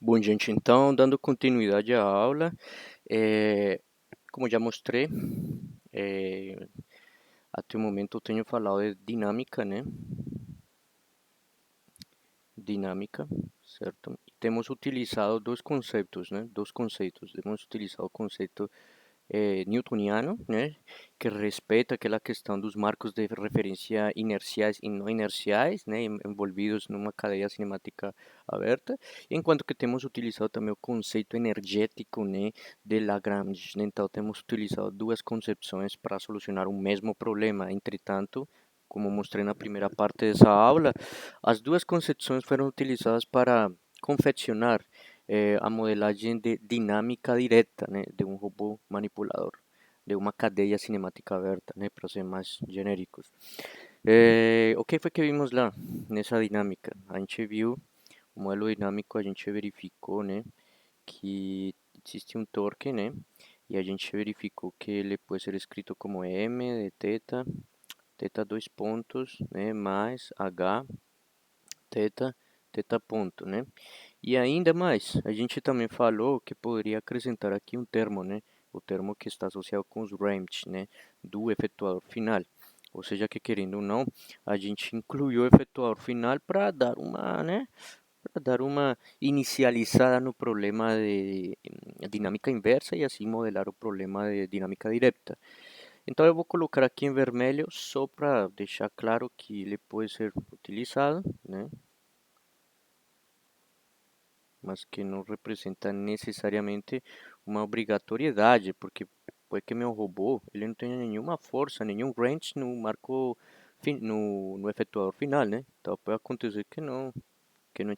Bom, gente, então, dando continuidade à aula, como já mostrei, eh, até o momento eu tenho falado de dinâmica, né? Dinâmica, certo? E temos utilizado dois conceitos, né? Dois conceitos. Temos utilizado o conceito newtoniano, né, que respeita aquela questão dos marcos de referência inerciais e não inerciais, né, envolvidos numa cadeia cinemática aberta, enquanto que temos utilizado também o conceito energético, né, de Lagrange, né? Então temos utilizado duas concepções para solucionar o mesmo problema. Entretanto, como mostrei na primeira parte dessa aula, as duas concepções foram utilizadas para confeccionar a modelagem de dinâmica direta, né, de um robô manipulador, de uma cadeia cinemática aberta, né, para ser mais genéricos. O que foi que vimos lá nessa dinâmica? A gente viu o modelo dinâmico, a gente verificou, né, que existe um torque, né, e a gente verificou que ele pode ser escrito como m de θ, θ dois pontos, né, mais h, θ, θ ponto, né? E ainda mais, a gente também falou que poderia acrescentar aqui um termo, né? O termo que está associado com os range, né? Do efetuador final. Ou seja, que querendo ou não, a gente incluiu o efetuador final para dar uma, né? Para dar uma inicializada no problema de dinâmica inversa e assim modelar o problema de dinâmica direta. Então eu vou colocar aqui em vermelho só para deixar claro que ele pode ser utilizado, né? Mas que não representa necessariamente uma obrigatoriedade, porque pode que meu robô ele não tenha nenhuma força, nenhum range no marco no efetuador final, né? Então pode acontecer que não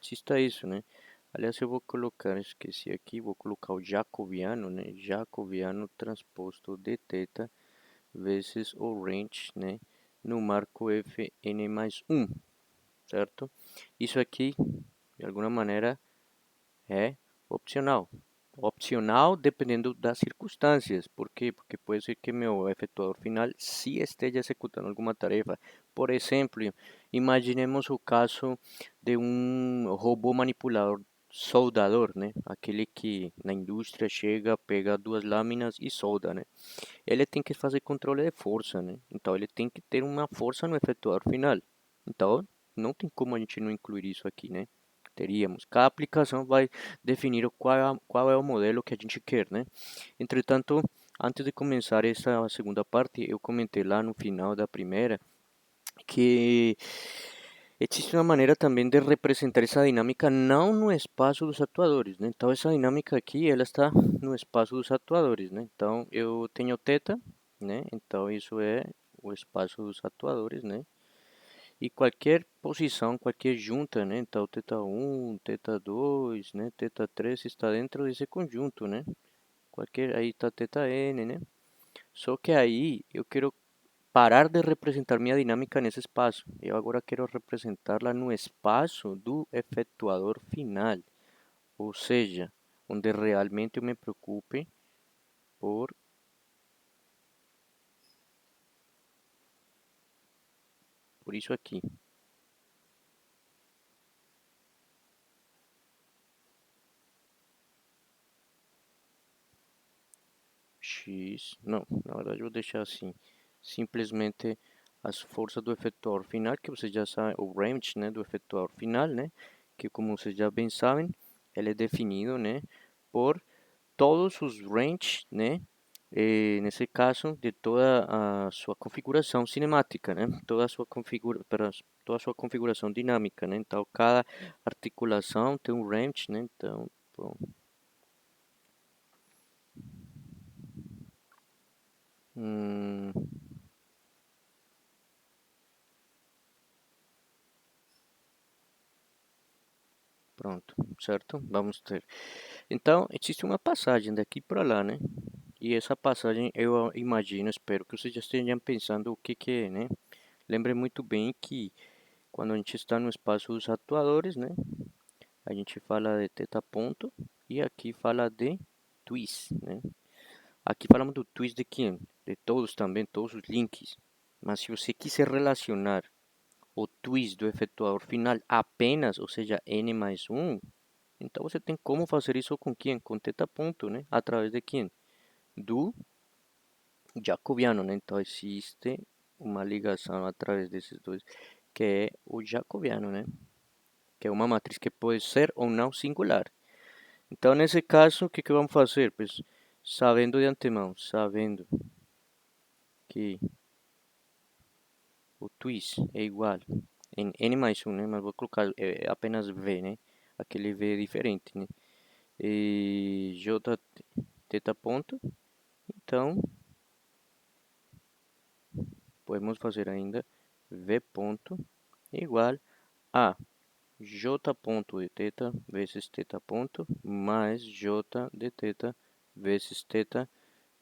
exista isso, né? Aliás, eu vou colocar, esqueci aqui, vou colocar o jacobiano, né? Jacobiano transposto de θ vezes o range, né? No marco Fn mais 1, certo? Isso aqui, de alguma maneira, é opcional. Opcional dependendo das circunstâncias. Por quê? Porque pode ser que meu efetuador final se esteja executando alguma tarefa. Por exemplo, imaginemos o caso de um robô manipulador soldador, né? Aquele que na indústria chega, pega duas lâminas e solda, né? Ele tem que fazer controle de força, né? Então ele tem que ter uma força no efetuador final. Então não tem como a gente não incluir isso aqui, né? Teríamos. Cada aplicação vai definir qual é o modelo que a gente quer, né? Entretanto, antes de começar essa segunda parte, eu comentei lá no final da primeira que existe uma maneira também de representar essa dinâmica não no espaço dos atuadores, né? Então essa dinâmica aqui, ela está no espaço dos atuadores, né? Então eu tenho θ, né? Então isso é o espaço dos atuadores, né? E qualquer posição, qualquer junta, né? Então, θ1, θ2, né? θ3 está dentro desse conjunto, né? Qualquer, aí está θn, né? Só que aí eu quero parar de representar minha dinâmica nesse espaço. Eu agora quero representá-la no espaço do efetuador final. Ou seja, onde realmente eu me preocupe por, por isso aqui. X, não, na verdade eu vou deixar assim, simplesmente as forças do efetuador final, que vocês já sabem, o range, né, do efetuador final, né, que como vocês já bem sabem, ele é definido, né, por todos os range, né, nesse caso, de toda a sua configuração cinemática, né, toda a sua configuração dinâmica, né, então cada articulação tem um range, né, então, bom, hum, pronto, certo? Vamos ter. Então, existe uma passagem daqui para lá, né? E essa passagem eu imagino, espero que vocês já estejam pensando o que que é, né? Lembre muito bem que quando a gente está no espaço dos atuadores, né? A gente fala de teta ponto e aqui fala de twist, né? Aqui falamos do twist de quem? De todos também, todos os links. Mas se você quiser relacionar o twist do efetuador final apenas, ou seja, n mais 1, Então você tem como fazer isso com quem? Com θ ponto, né? Através de quem? Do jacobiano, né? Então existe uma ligação através desses dois, que é o jacobiano, né? Que é uma matriz que pode ser ou não singular. Então, nesse caso, o que vamos fazer? Pues, sabendo de antemão, sabendo que o twist é igual em n mais 1, né? Mas vou colocar apenas v, né? Aquele v diferente, né? E j θ ponto. Então, podemos fazer ainda v ponto igual a j ponto de θ vezes θ ponto mais j de θ vezes θ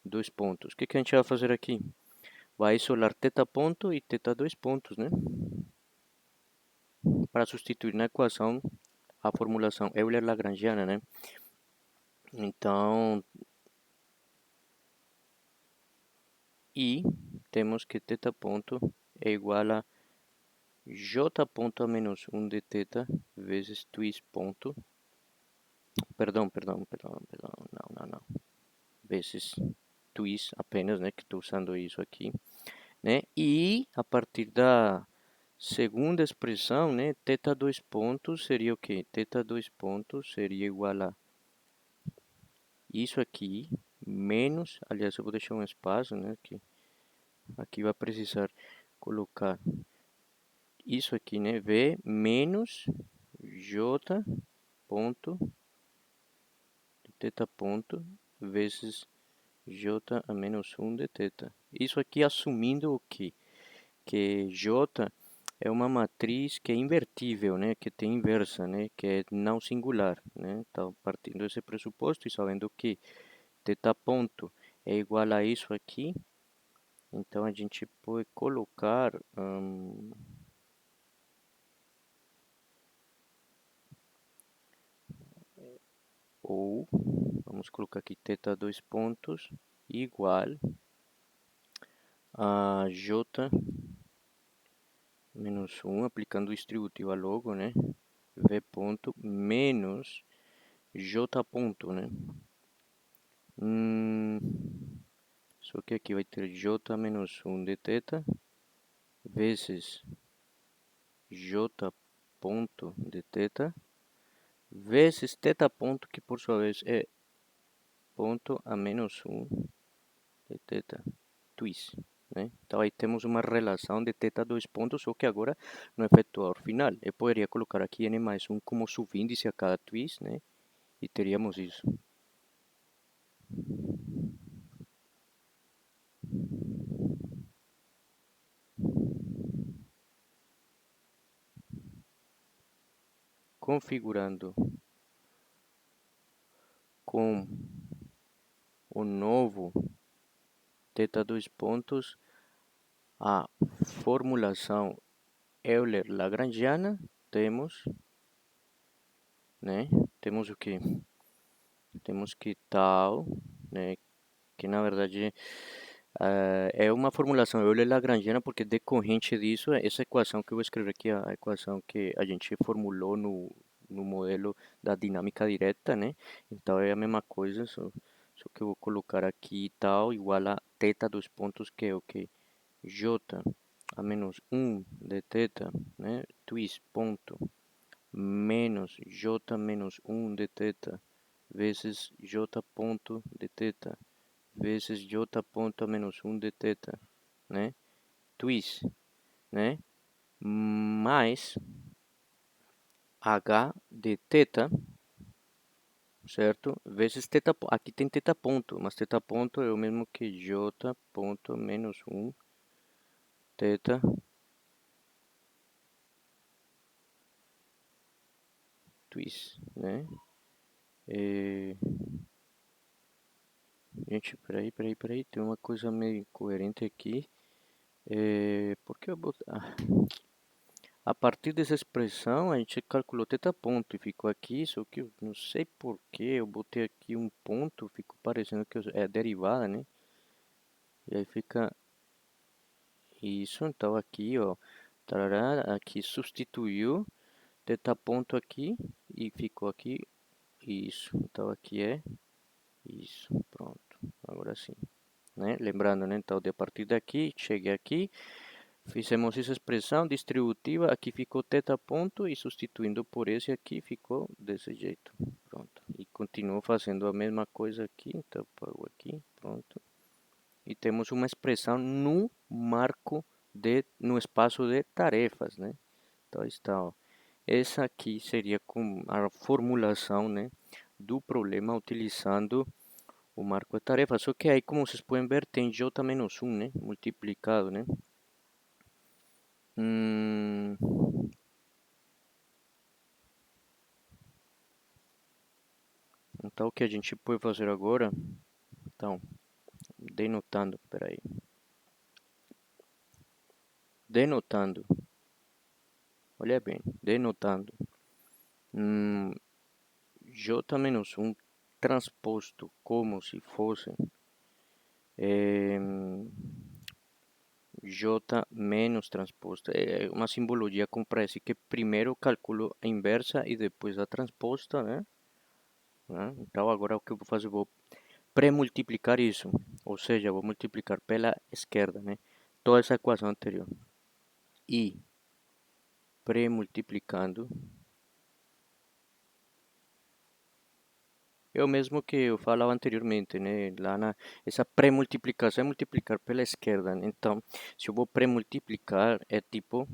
dois pontos. O que a gente vai fazer aqui? Vai isolar θ ponto e θ dois pontos, né? Para substituir na equação a formulação Euler-Lagrangiana, né? Então, e temos que θ ponto é igual a j ponto a menos 1 de θ vezes twist ponto. Perdão, não. Vezes twist apenas, né? Que estou usando isso aqui, né? E a partir da segunda expressão, né? θ dois pontos seria o quê? θ dois pontos seria igual a isso aqui, menos, aliás, eu vou deixar um espaço, né? Que aqui vai precisar colocar isso aqui, né? V menos J ponto de θ ponto vezes J a menos 1 de θ. Isso aqui assumindo o quê? Que J é uma matriz que é invertível, né? Que tem inversa, né? Que é não singular, né? Então, partindo desse pressuposto e sabendo que θ ponto é igual a isso aqui, então a gente pode colocar ou vamos colocar aqui θ dois pontos igual a J menos 1, aplicando o distributivo logo, né? V ponto menos J ponto, né? Só que aqui vai ter J menos 1 de θ vezes J ponto de θ vezes θ ponto, que por sua vez é ponto a menos 1 de θ twist, né? Então aí temos uma relação de θ dois pontos, só que agora no efetuador final. Eu poderia colocar aqui n mais 1 como subíndice a cada twist, né? E teríamos isso. Configurando com o novo θ dois pontos a formulação Euler-Lagrangiana, temos, né? Temos o que? Temos que tal, né? Que na verdade é uma formulação Euler-Lagrangiana porque decorrente disso é essa equação que eu vou escrever aqui, a equação que a gente formulou no modelo da dinâmica direta, né? Então é a mesma coisa, só que eu vou colocar aqui tal igual a θ dos pontos que é o que? J a menos 1 de θ, né? Twist ponto menos J menos 1 de θ vezes J ponto de θ vezes J ponto a menos 1 de θ, né? Twist, né? Mais H de θ, certo? Vezes θ, aqui tem θ ponto, mas θ ponto é o mesmo que J ponto menos 1 θ twist, né? E... Gente, peraí, tem uma coisa meio incoerente aqui. Por que eu botei... A partir dessa expressão, a gente calculou θ ponto e ficou aqui, só que eu não sei por que eu botei aqui um ponto, ficou parecendo que é a derivada, né? E aí fica isso, então aqui, ó, tarará, aqui substituiu θ ponto aqui e ficou aqui Isso. Então aqui é isso. Pronto. Agora sim. Né? Lembrando, né? Então, a partir daqui, cheguei aqui, fizemos essa expressão distributiva, aqui ficou θ ponto e substituindo por esse aqui ficou desse jeito. Pronto. E continuo fazendo a mesma coisa aqui, então apago aqui, pronto. E temos uma expressão no espaço de tarefas, né? Então está, ó. Essa aqui seria com a formulação, né, do problema utilizando o marco de tarefa. Só que aí, como vocês podem ver, tem j-1, né, multiplicado, né? Então, o que a gente pode fazer agora? Então, denotando, peraí. Denotando. Olha bem, denotando. J-1 transposto como se fosse J menos transposta. É uma simbologia como para dizer que primeiro calculo a inversa e depois a transposta, né? Então agora o que eu vou fazer? Vou pré-multiplicar isso. Ou seja, vou multiplicar pela esquerda, né? Toda essa equação anterior. E pré-multiplicando é o mesmo que eu falava anteriormente, né? Essa pré-multiplicação é multiplicar pela esquerda, né? Então, se eu vou pré-multiplicar, é tipo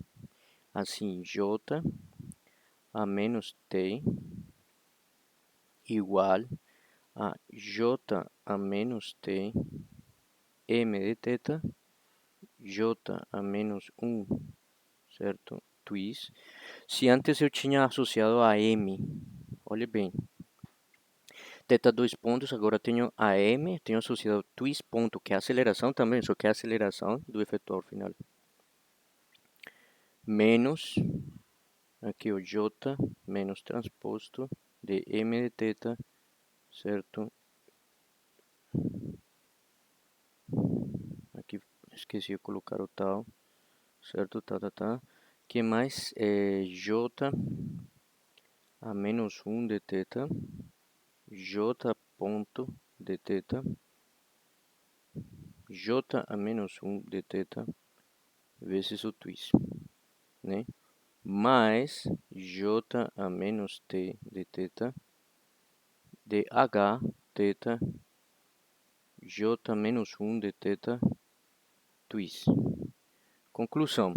assim, j a menos t igual a j a menos t m de θ, j a menos 1, certo? Twist. Se antes eu tinha associado a m, olhe bem, θ 2 pontos, agora tenho a m, tenho associado twist ponto, que é aceleração também, só que é a aceleração do efetor final. Menos, aqui o j menos transposto de m de θ, certo? Aqui esqueci de colocar o tal, certo? Que mais? J a menos 1 de θ, J ponto de θ, J a menos 1 de θ, vezes o twist, né? Mais J a menos T de θ, de H θ, J menos 1 de θ, twist. Conclusão.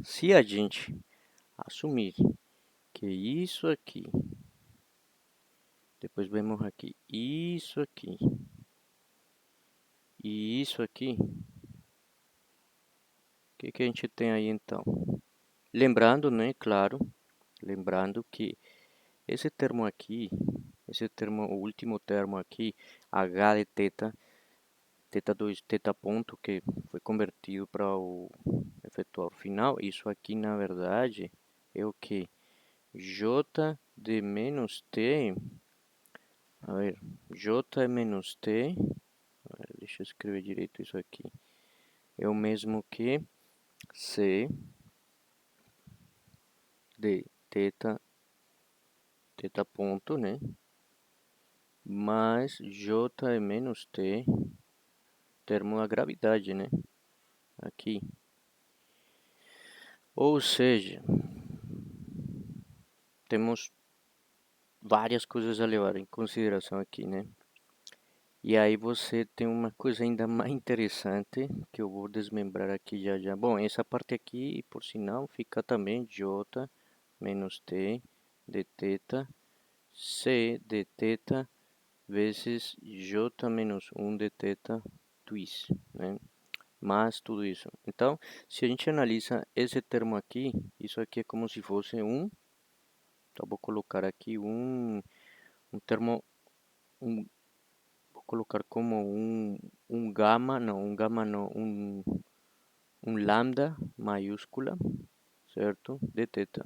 Se a gente assumir que isso aqui, depois vemos aqui, isso aqui e isso aqui, o que a gente tem aí então? Lembrando, né, claro, lembrando que esse termo aqui, esse termo, o último termo aqui, h de θ, θ2, θ ponto, que foi convertido para o efetor final, isso aqui na verdade é o que? J de menos t, a ver, J menos t, deixa eu escrever direito isso aqui, é o mesmo que C de θ ponto, né? Mais J é menos T, termo da gravidade, né? Aqui. Ou seja, temos várias coisas a levar em consideração aqui, né? E aí você tem uma coisa ainda mais interessante que eu vou desmembrar aqui já já. Bom, essa parte aqui, por sinal, fica também J menos T de θ, C de θ vezes J menos 1 de θ twist, né? Mais tudo isso. Então, se a gente analisa esse termo aqui, isso aqui é como se fosse então vou colocar aqui um termo, vou colocar como um lambda maiúscula, certo? De θ.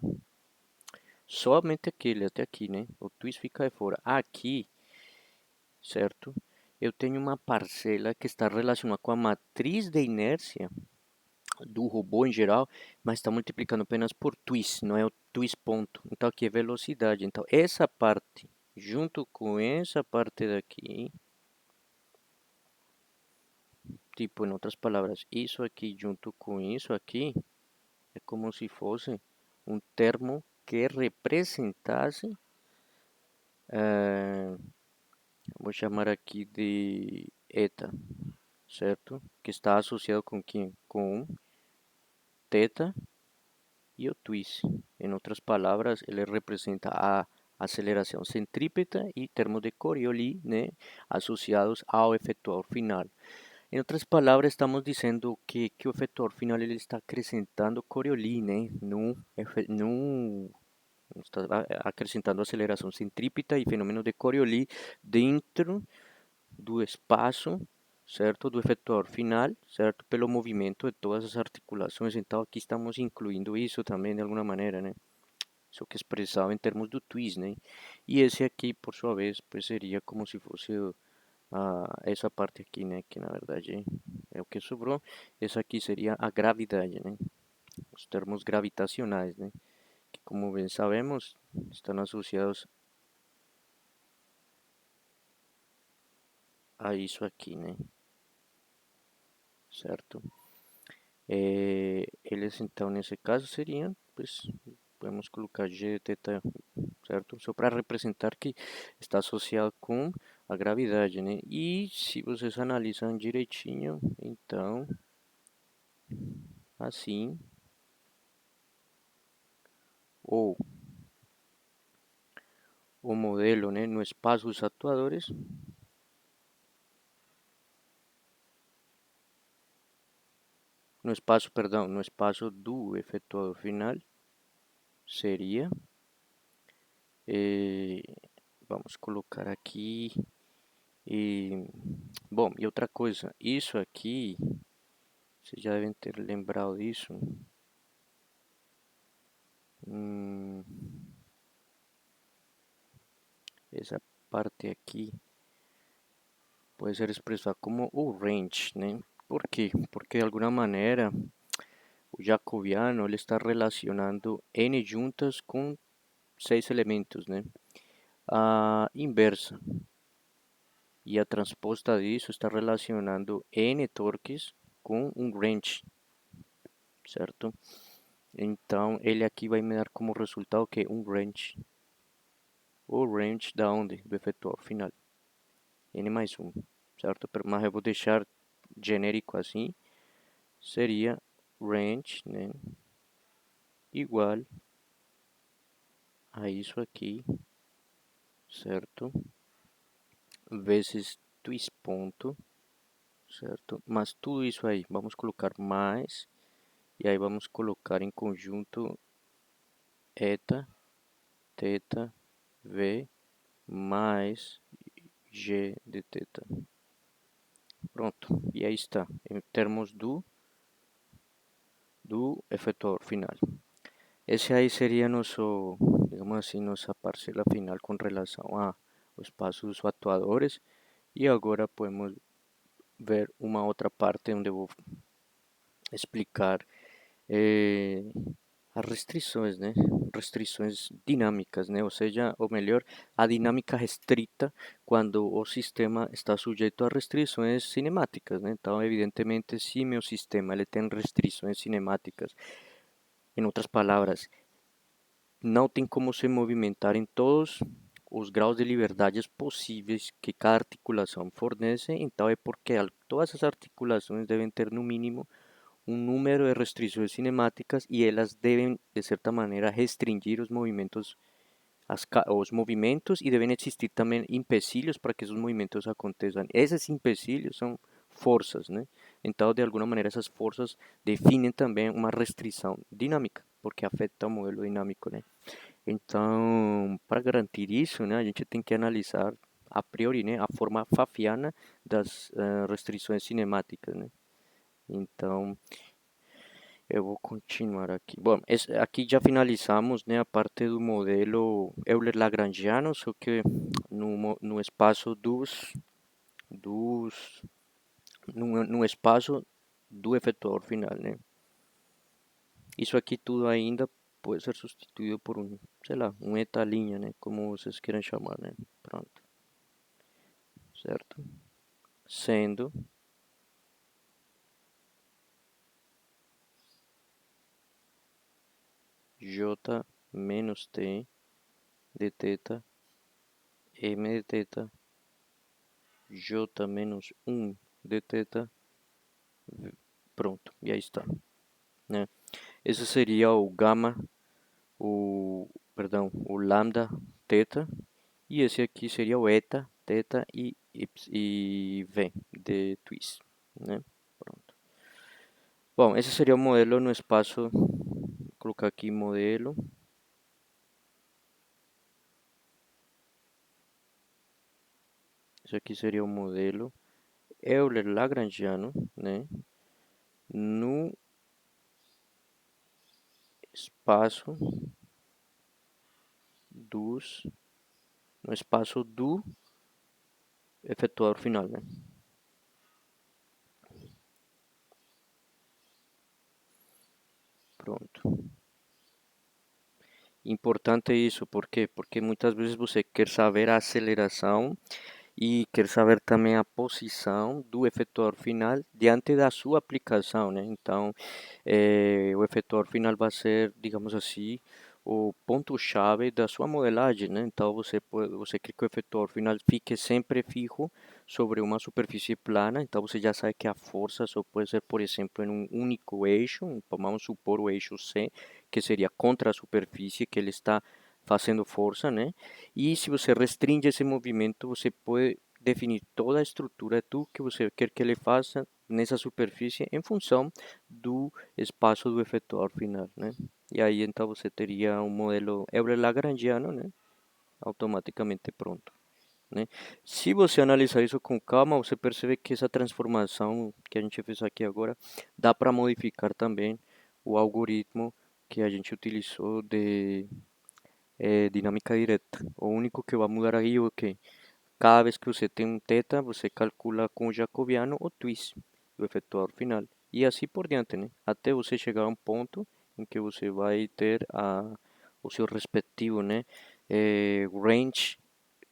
Somente aquele até aqui, né? O twist fica de fora. Aqui, certo? Eu tenho uma parcela que está relacionada com a matriz de inércia do robô em geral, mas está multiplicando apenas por twist, não é o twist ponto. Então aqui é velocidade. Então essa parte junto com essa parte daqui, tipo, em outras palavras, isso aqui junto com isso aqui, é como se fosse um termo que representasse, eh, vou chamar aqui de eta, certo? Que está associado com quem? Com teta e o twist. Em outras palavras, ele representa a aceleração centrípeta e termos de Coriolis, né, associados ao efetuador final. Em outras palavras, estamos dizendo que o efetuador final ele está acrescentando Coriolis, né, no está acrescentando aceleração centrípeta e fenômeno de Coriolis dentro do espaço, certo, do efetuador final, certo, pelo movimento de todas as articulações. Então aqui estamos incluindo isso também de alguma maneira, né? Isso que é expressado em termos do twist, né? E esse aqui, por sua vez, pues seria como se fosse essa parte aqui, né? Que na verdade é o que sobrou. Essa aqui seria a gravidade, né? Os termos gravitacionais, né? Que como bem sabemos, estão associados a isso aqui, né? Certo? Eles então nesse caso seriam, pues, podemos colocar g de θ, certo? Só para representar que está associado com a gravidade, né? E se vocês analisam direitinho, então, assim, ou o modelo, né, no espaço dos atuadores, no espaço, perdão, no espaço do efetuador final, seria, eh, vamos colocar aqui, bom, e outra coisa, isso aqui, vocês já devem ter lembrado disso. Hum, essa parte aqui pode ser expressada como o range, né? ¿Por quê? Porque de alguma maneira o jacobiano ele está relacionando n juntas com 6 elementos, né? A inversa e a transposta disso está relacionando n torques com um range, certo? Então ele aqui vai me dar como resultado que um range. O range da onde? Do efetuador final. N mais 1, certo? Mas eu vou deixar genérico assim. Seria range, né? Igual a isso aqui, certo? Vezes twist ponto, certo? Mas tudo isso aí, vamos colocar mais. E aí vamos colocar em conjunto eta, teta, v mais g de teta. Pronto, e aí está, em termos do efetuador final. Esse aí seria nosso, digamos assim, nossa parcela final com relação aos passos dos atuadores. E agora podemos ver uma outra parte onde eu vou explicar as restrições, né? Restrições dinâmicas, né? Ou seja, ou melhor, a dinâmica restrita quando o sistema está sujeito a restrições cinemáticas, né? Então, evidentemente, se meu sistema ele tem restrições cinemáticas, em outras palavras, não tem como se movimentar em todos os graus de liberdades possíveis que cada articulação fornece, então é porque todas as articulações devem ter no mínimo um número de restrições cinemáticas e elas devem, de certa maneira, restringir os movimentos e devem existir também empecilhos para que esses movimentos aconteçam. Esses empecilhos são forças, né? Então, de alguma maneira, essas forças definem também uma restrição dinâmica, porque afeta o modelo dinâmico, né? Então, para garantir isso, né, a gente tem que analisar a priori, né, a forma Pfaffiana das restrições cinemáticas, né? Então, eu vou continuar aqui. Bom, aqui já finalizamos, né, a parte do modelo Euler-Lagrangiano, só que no espaço dos no espaço do efetuador final, né? Isso aqui tudo ainda pode ser substituído por um sei lá, um eta linha, né? Como vocês queiram chamar, né? Pronto, certo? Sendo j menos t de teta m de teta j menos um de teta, pronto, e aí está, né? Esse seria o gama, o lambda teta, e esse aqui seria o eta, teta e v de twist, né? Pronto. Bom, esse seria o modelo no espaço, vou colocar aqui modelo. Esse aqui seria o modelo Euler-Lagrangiano, né? No espaço dos, no espaço do efetuador final, né? Pronto. Importante isso, por quê? Porque muitas vezes você quer saber a aceleração e quer saber também a posição do efetuador final diante da sua aplicação, né? Então, o efetuador final vai ser, digamos assim, o ponto-chave da sua modelagem, né? Então, você quer que o efetuador final fique sempre fijo sobre uma superfície plana, então você já sabe que a força só pode ser, por exemplo, em um único eixo, vamos supor o eixo C, que seria contra a superfície que ele está fazendo força, né? E se você restringe esse movimento, você pode definir toda a estrutura do que você quer que ele faça nessa superfície em função do espaço do efetuador final, né? E aí então você teria um modelo Euler-Lagrangiano, né? Automaticamente pronto, né? Se você analisar isso com calma, você percebe que essa transformação que a gente fez aqui agora dá para modificar também o algoritmo que a gente utilizou de dinâmica direta. O único que vai mudar aí é que cada vez que você tem um θ, você calcula com o jacobiano o twist do efetuador final. E assim por diante, né? Até você chegar a um ponto em que você vai ter o seu respectivo, né, range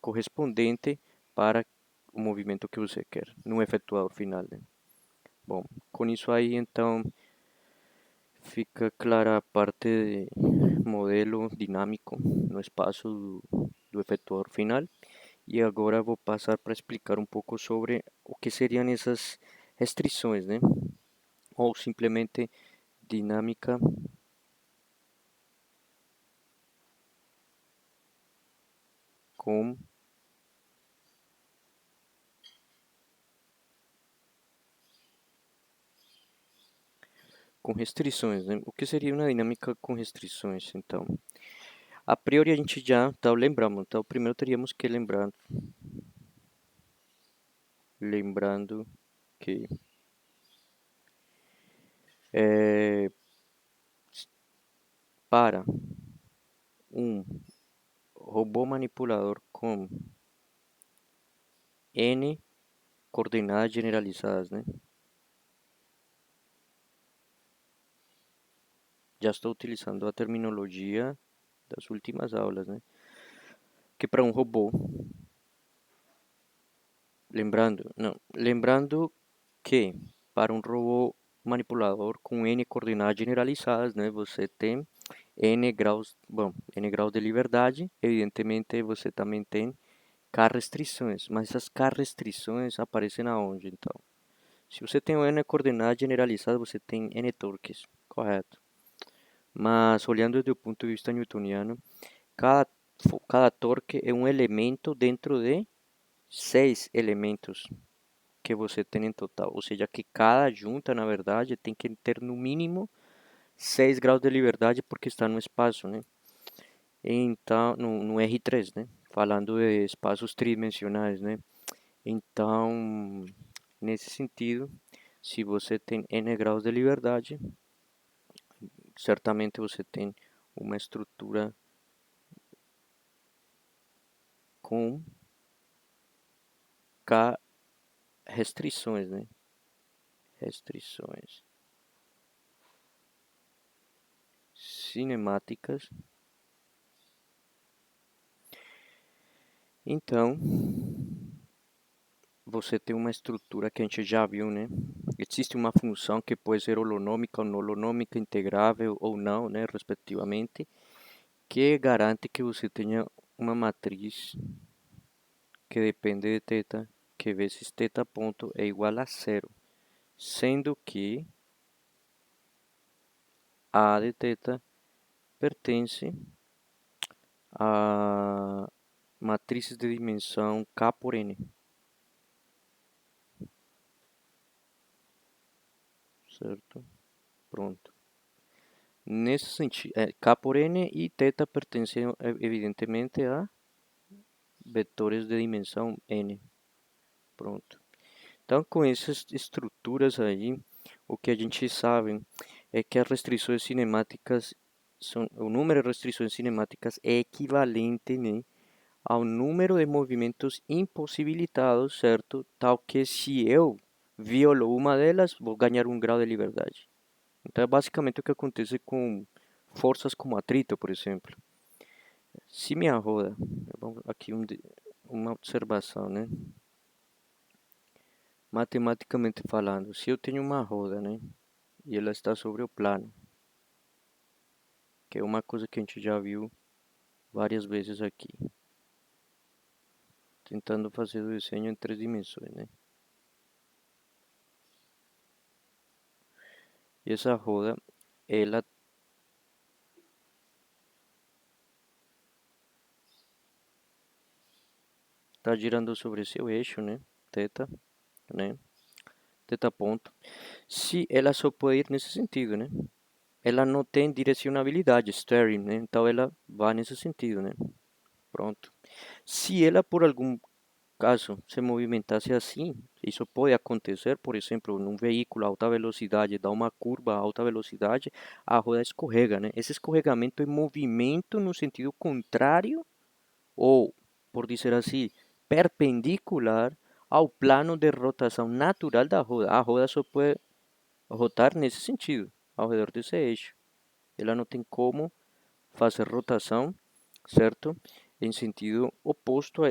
correspondente para o movimento que você quer no efetuador final, né? Bom, com isso aí então fica clara a parte de modelo dinâmico no espaço do efetuador final. E agora vou passar para explicar um pouco sobre o que seriam essas restrições, né? Ou simplesmente dinâmica com, com restrições, né? O que seria uma dinâmica com restrições, então? A priori a gente já tá lembrando, então primeiro teríamos que lembrando que é, para um robô manipulador com N coordenadas generalizadas, né? Já estou utilizando a terminologia das últimas aulas, né? Que para um robô, lembrando que para um robô manipulador com N coordenadas generalizadas, né, você tem N graus, bom, N graus de liberdade, evidentemente você também tem K restrições, mas essas K restrições aparecem aonde, então? Se você tem o N coordenadas generalizadas, você tem N torques, correto? Mas olhando desde o ponto de vista newtoniano, cada, cada torque é um elemento dentro de seis elementos que você tem em total. Ou seja, que cada junta, na verdade, tem que ter no mínimo 6 graus de liberdade porque está no espaço, né? Então, no R3, né? Falando de espaços tridimensionais, né? Então, nesse sentido, se você tem n graus de liberdade, certamente você tem uma estrutura com K restrições, né? Restrições cinemáticas Então, você tem uma estrutura que a gente já viu, né? Existe uma função que pode ser holonômica ou não holonômica, integrável ou não, né, respectivamente, que garante que você tenha uma matriz que depende de θ, que vezes θ ponto é igual a zero, sendo que A de θ pertence a matrizes de dimensão K por N, certo? Pronto. Nesse sentido, K por N e θ pertencem evidentemente a vetores de dimensão N. Pronto. Então, com essas estruturas aí, o que a gente sabe é que as restrições cinemáticas o número de restrições cinemáticas é equivalente, né, ao número de movimentos impossibilitados, certo? Tal que se eu violo uma delas, vou ganhar um grau de liberdade. Então é basicamente o que acontece com forças como atrito, por exemplo. Se minha roda, aqui uma observação, né? Matematicamente falando, se eu tenho uma roda, né? E ela está sobre o plano, que é uma coisa que a gente já viu várias vezes aqui, tentando fazer o desenho em 3 dimensões, né? E essa roda, ela está girando sobre seu eixo, né? Θ, né? Θ ponto. Se ela só pode ir nesse sentido, né? Ela não tem direcionabilidade, steering, né? Então ela vai nesse sentido, né? Pronto. Se ela por algum caso se movimentasse assim, isso pode acontecer, por exemplo, num veículo a alta velocidade, dá uma curva a alta velocidade, a roda escorrega, né? Esse escorregamento é movimento no sentido contrário ou, por dizer assim, perpendicular ao plano de rotação natural da roda. A roda só pode rotar nesse sentido, ao redor desse eixo. Ela não tem como fazer rotação, certo? Em sentido oposto,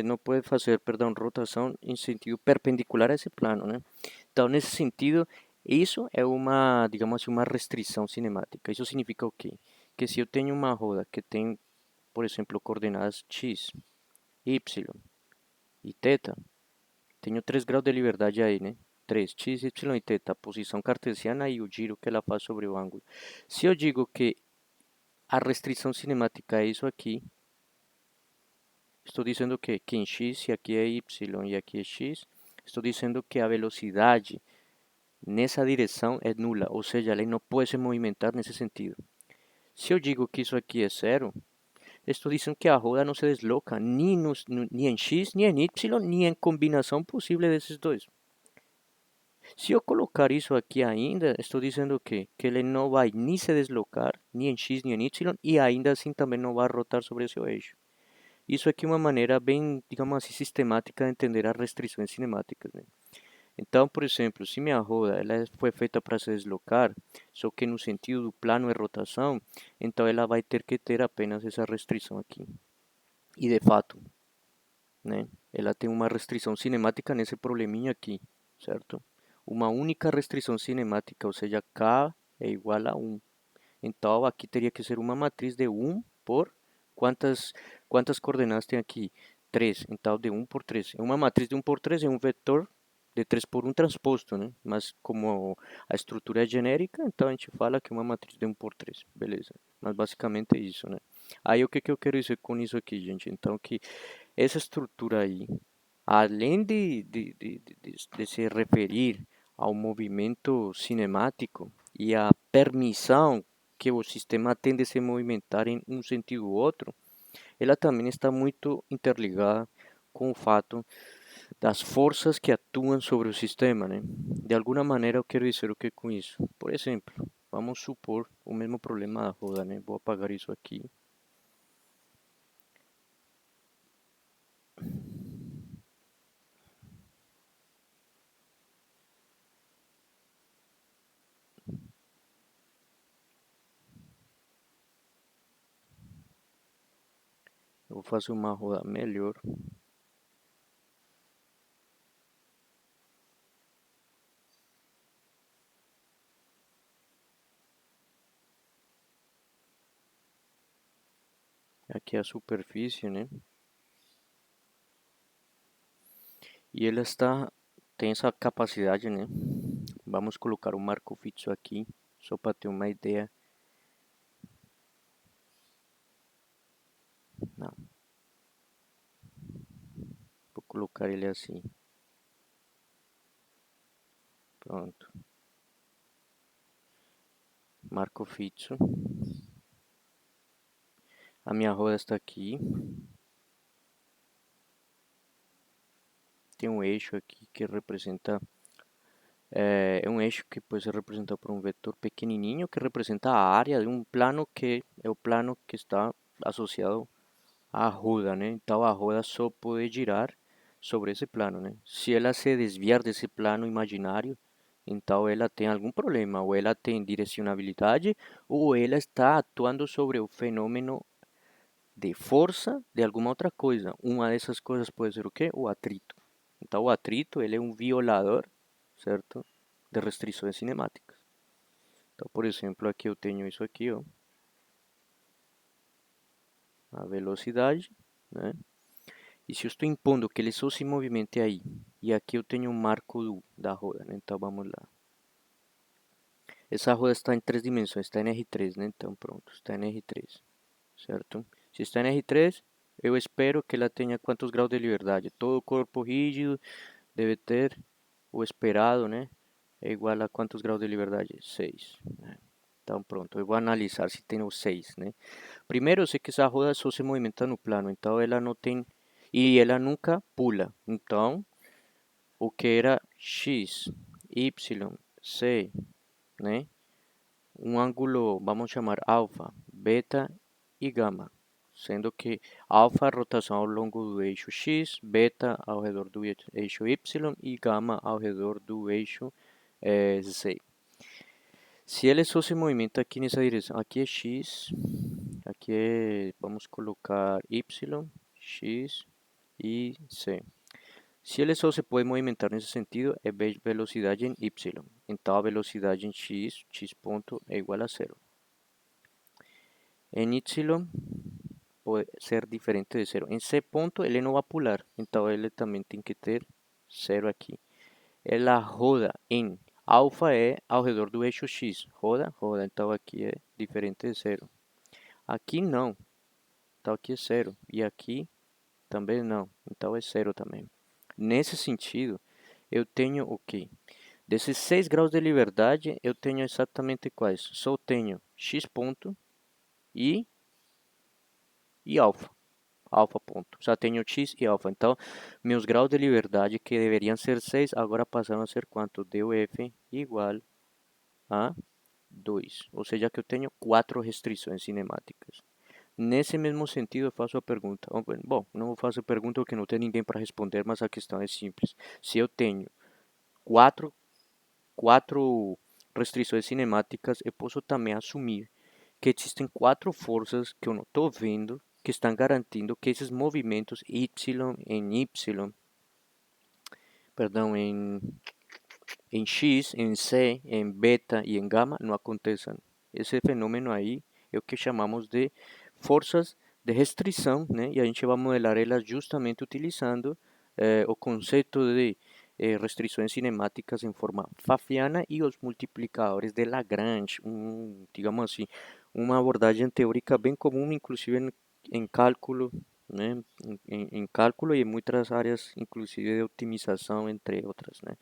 não pode fazer, perdão, rotação em sentido perpendicular a esse plano, né? Então, nesse sentido, isso é uma, digamos assim, uma restrição cinemática. Isso significa o quê? Que se eu tenho uma roda que tem, por exemplo, coordenadas x, y e θ, tenho 3 graus de liberdade aí, né? 3 x, y e θ, a posição cartesiana e o giro que ela faz sobre o ângulo. Se eu digo que a restrição cinemática é isso aqui, estou dizendo que em x, se aqui é y e aqui é x, estou dizendo que a velocidade nessa direção é nula, ou seja, ela não pode se movimentar nesse sentido. Se eu digo que isso aqui é zero, estou dizendo que a roda não se desloca nem em x, nem em y, nem em combinação possível desses dois. Se eu colocar isso aqui ainda, estou dizendo o quê? Que ele não vai nem se deslocar, nem em x, nem em y, e ainda assim também não vai rotar sobre o seu eixo. Isso aqui é uma maneira bem, digamos assim, sistemática de entender as restrições cinemáticas, né? Então, por exemplo, se minha roda ela foi feita para se deslocar, só que no sentido do plano de rotação, então ela vai ter que ter apenas essa restrição aqui. E de fato, né, ela tem uma restrição cinemática nesse probleminha aqui, certo? Uma única restrição cinemática, ou seja, K é igual a 1. Então, aqui teria que ser uma matriz de 1 por quantas coordenadas tem aqui? 3. Então, de 1 por 3. Uma matriz de 1 por 3 é um vetor de 3 por 1 transposto, né? Mas como a estrutura é genérica, então a gente fala que é uma matriz de 1 por 3. Beleza. Mas basicamente é isso, né? Aí o que que eu quero dizer com isso aqui, gente? Então, que essa estrutura aí, além de se referir ao movimento cinemático e à permissão que o sistema tem de se movimentar em um sentido ou outro, ela também está muito interligada com o fato das forças que atuam sobre o sistema, né? De alguma maneira eu quero dizer o que com isso. Por exemplo, vamos supor o mesmo problema da roda, né? Vou apagar isso aqui. Vou fazer uma roda melhor. Aqui é a superfície, né? E ela tem essa capacidade, né? Vamos colocar o marco fixo aqui, só para ter uma ideia. Não, vou colocar ele assim. Pronto. Marco fixo. A minha roda está aqui. Tem um eixo aqui que representa é um eixo que pode ser representado por um vetor pequenininho que representa a área de um plano que é o plano que está associado à roda, né? Então a roda só pode girar sobre esse plano, né? Se ela se desviar desse plano imaginário, então ela tem algum problema, ou ela tem direcionabilidade, ou ela está atuando sobre o fenômeno de força de alguma outra coisa. Uma dessas coisas pode ser o quê? O atrito. Então o atrito ele é um violador, certo? De restrições cinemáticas. Então, por exemplo, aqui eu tenho isso aqui, ó, a velocidade, né? E se eu estou impondo que ele só se movimente aí, e aqui eu tenho um marco da roda, né? Então vamos lá. Essa roda está em três dimensões, está em R3, né? Então pronto, está em R3, certo? Se está em R3, eu espero que ela tenha quantos graus de liberdade? Todo corpo rígido deve ter o esperado, né? É igual a quantos graus de liberdade? 6, né? Então pronto, eu vou analisar se tem os 6, né? Primeiro, eu sei que essa roda só se movimenta no plano, então ela não tem. E ela nunca pula. Então, o que era x, y, c, né? Um ângulo, vamos chamar alfa, beta e gama. Sendo que alfa é a rotação ao longo do eixo x, beta ao redor do eixo y e gama ao redor do eixo z. Se ele só se movimenta aqui nessa direção, aqui é x, aqui é, vamos colocar y, x e c. Se ele só se pode movimentar nesse sentido, é velocidade em y. Então a velocidade em x ponto é igual a zero. Em y pode ser diferente de zero. Em c ponto ele não vai pular, então ele também tem que ter zero aqui. Ela roda em alfa é ao redor do eixo x. Roda, roda. Então aqui é diferente de zero. Aqui não. Então aqui é zero. E aqui também não. Então é zero também. Nesse sentido, eu tenho o quê? Desses 6 graus de liberdade, eu tenho exatamente quais? Só tenho x ponto e, e alfa. Alfa ponto. Só tenho x e alfa. Então, meus graus de liberdade, que deveriam ser 6, agora passaram a ser quanto? Df igual a 2. Ou seja, que eu tenho 4 restrições cinemáticas. Nesse mesmo sentido, eu faço a pergunta. Bom, não faço a pergunta porque não tem ninguém para responder, mas a questão é simples. Se eu tenho quatro, quatro restrições cinemáticas, eu posso também assumir que existem quatro forças que eu não estou vendo que estão garantindo que esses movimentos perdão, em X, em C, em beta e em gama não aconteçam. Esse fenômeno aí é o que chamamos de forças de restrição, né? E a gente vai modelar elas justamente utilizando o conceito de restrições cinemáticas em forma Pfaffiana e os multiplicadores de Lagrange, digamos assim, uma abordagem teórica bem comum, inclusive em cálculo, né? Em cálculo e em muitas áreas, inclusive de otimização, entre outras, né?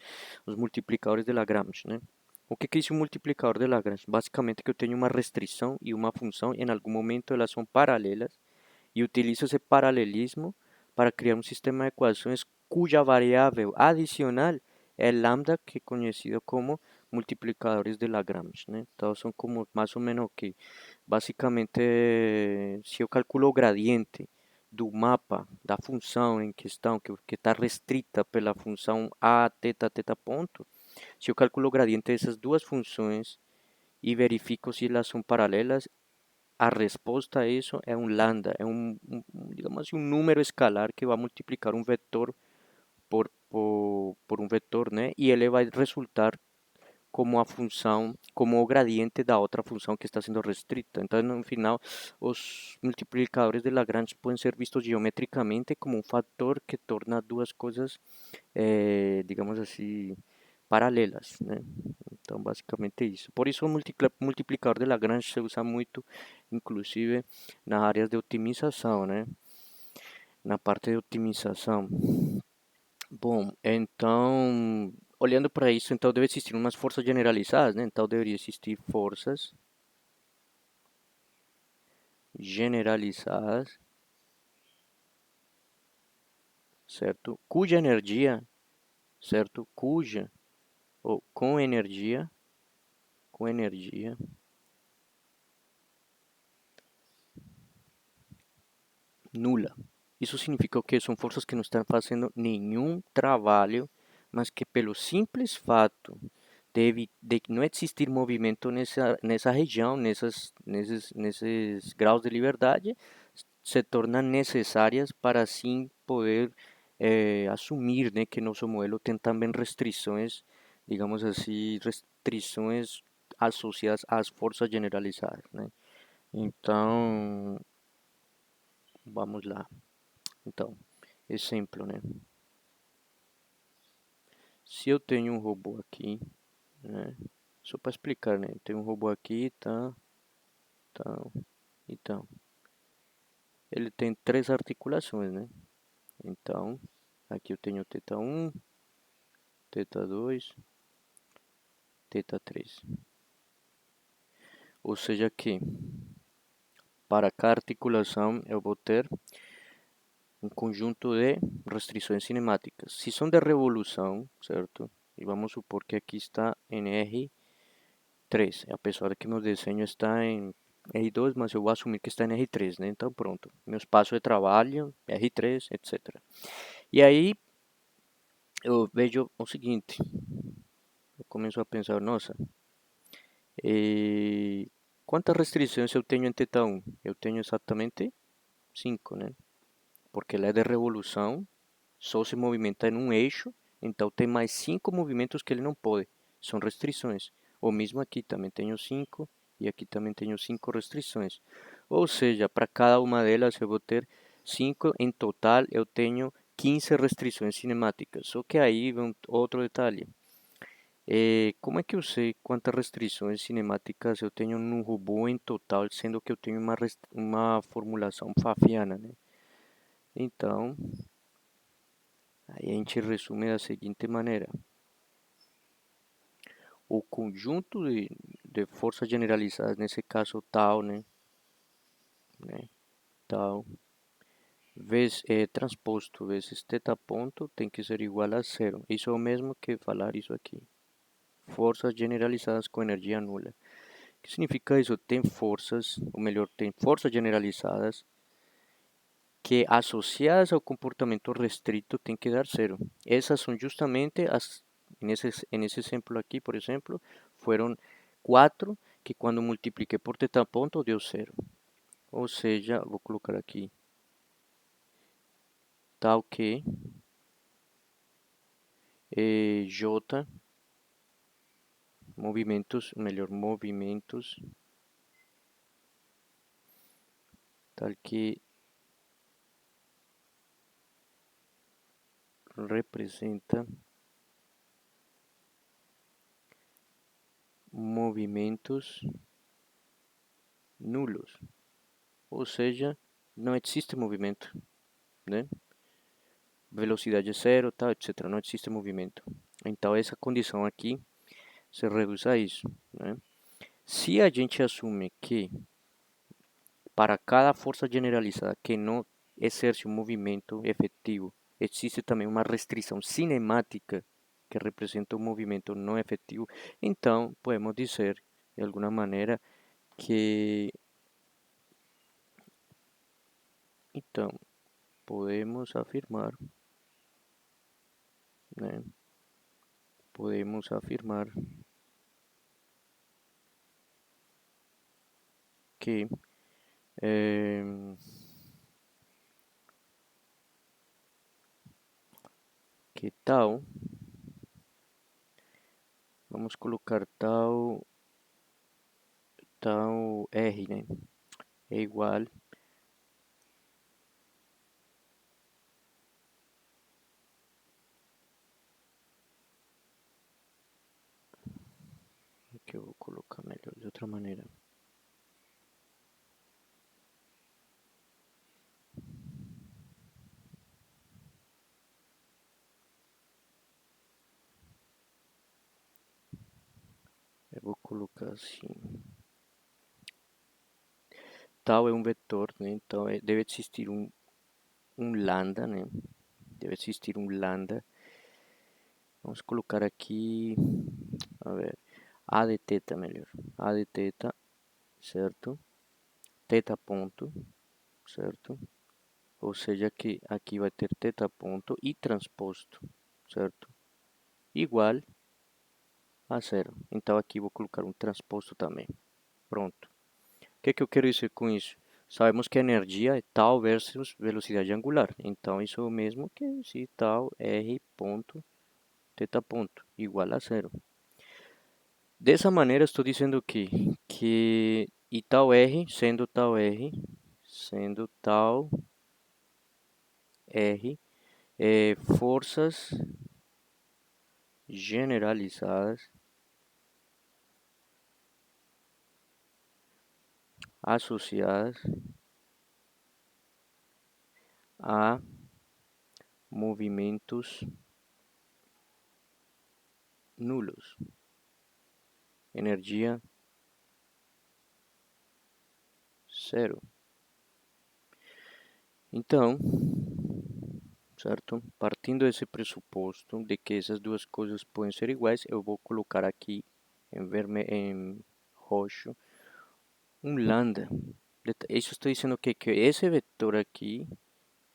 Os multiplicadores de Lagrange, né? O que diz um multiplicador de Lagrange? Basicamente que eu tenho uma restrição e uma função, em algum momento elas são paralelas, e utilizo esse paralelismo para criar um sistema de equações cuja variável adicional é lambda, que é conhecido como multiplicadores de Lagrange, né? Então são como mais ou menos que, basicamente, se eu calculo o gradiente do mapa da função em questão, que está restrita pela função a θ ponto, se eu calculo o gradiente dessas duas funções e verifico se elas são paralelas, a resposta a isso é um lambda, é digamos assim, um número escalar que vai multiplicar um vetor por um vetor, né? E ele vai resultar como a função, como o gradiente da outra função que está sendo restrita. Então, no final, os multiplicadores de Lagrange podem ser vistos geometricamente como um fator que torna duas coisas, digamos assim, paralelas, né? Então, basicamente é isso. Por isso, o multiplicador de Lagrange se usa muito, inclusive, nas áreas de otimização, né? Na parte de otimização. Bom, então, olhando para isso, então deve existir umas forças generalizadas, né? Então deveria existir forças generalizadas, certo? Cuja energia, certo? Cuja ou com energia nula. Isso significa o quê? São forças que não estão fazendo nenhum trabalho, mas que pelo simples fato de não existir movimento nessa região, nesses graus de liberdade, se tornam necessárias para assim poder assumir, né, que nosso modelo tem também restrições, digamos assim, restrições associadas às forças generalizadas, né? Então, vamos lá. Então, exemplo, né? Se eu tenho um robô aqui, né? Só para explicar, né? Tem um robô aqui, tá, tá, então, ele tem três articulações, né? Então, aqui eu tenho teta um, teta 2, teta 3. Ou seja que, para cada articulação, eu vou ter um conjunto de restrições cinemáticas. Se são de revolução, certo? E vamos supor que aqui está em R3, apesar de que meu desenho está em R2, mas eu vou assumir que está em R3, né? Então, pronto. Meu espaço de trabalho, R3, etc. E aí, eu vejo o seguinte, eu começo a pensar, nossa, quantas restrições eu tenho em teta 1? Eu tenho exatamente 5, né? Porque ela é de revolução, só se movimenta em um eixo, então tem mais 5 movimentos que ele não pode, são restrições. Ou mesmo aqui também tenho 5 e aqui também tenho 5 restrições. Ou seja, para cada uma delas eu vou ter 5, em total eu tenho 15 restrições cinemáticas. Só que aí vem outro detalhe. Como é que eu sei quantas restrições cinemáticas eu tenho no robô em total, sendo que eu tenho uma formulação Pfaffiana, né? Então, aí a gente resume da seguinte maneira: o conjunto de forças generalizadas, nesse caso tal, né, tal, transposto vezes θ ponto tem que ser igual a zero. Isso é o mesmo que falar isso aqui. Forças generalizadas com energia nula. O que significa isso? Tem forças, ou melhor, tem forças generalizadas que associadas ao comportamento restrito tem que dar zero. Essas são justamente nesse exemplo aqui, por exemplo, foram 4 que quando multipliquei por θ ponto deu zero. Ou seja, vou colocar aqui tal que J, movimentos, melhor, movimentos, tal que representa movimentos nulos. Ou seja, não existe movimento, né? Velocidade zero, tal, etc. Não existe movimento. Então, essa condição aqui se reduz a isso, né? Se a gente assume que para cada força generalizada que não exerce um movimento efetivo, existe também uma restrição cinemática que representa um movimento não efetivo, então podemos dizer, de alguma maneira, que então podemos afirmar, né? Podemos afirmar que Em, que tal? Vamos colocar tal R, né? É igual. Aqui eu vou colocar melhor de outra maneira. Eu vou colocar assim. Tal é um vetor, né? Então deve existir um lambda, né? Deve existir um lambda. Vamos colocar aqui, a ver, A de teta melhor. A de teta, certo? Teta ponto, certo? Ou seja que aqui vai ter teta ponto e transposto, certo? Igual a zero. Então aqui vou colocar um transposto também. Pronto. O que eu quero dizer com isso? Sabemos que a energia é tal versus velocidade angular. Então isso é o mesmo que se tal r ponto teta ponto igual a zero. Dessa maneira estou dizendo que e sendo tal r, forças generalizadas associadas a movimentos nulos. Energia zero. Então, certo? Partindo desse pressuposto de que essas duas coisas podem ser iguais, eu vou colocar aqui em roxo um lambda. Isso estou dizendo que esse vetor aqui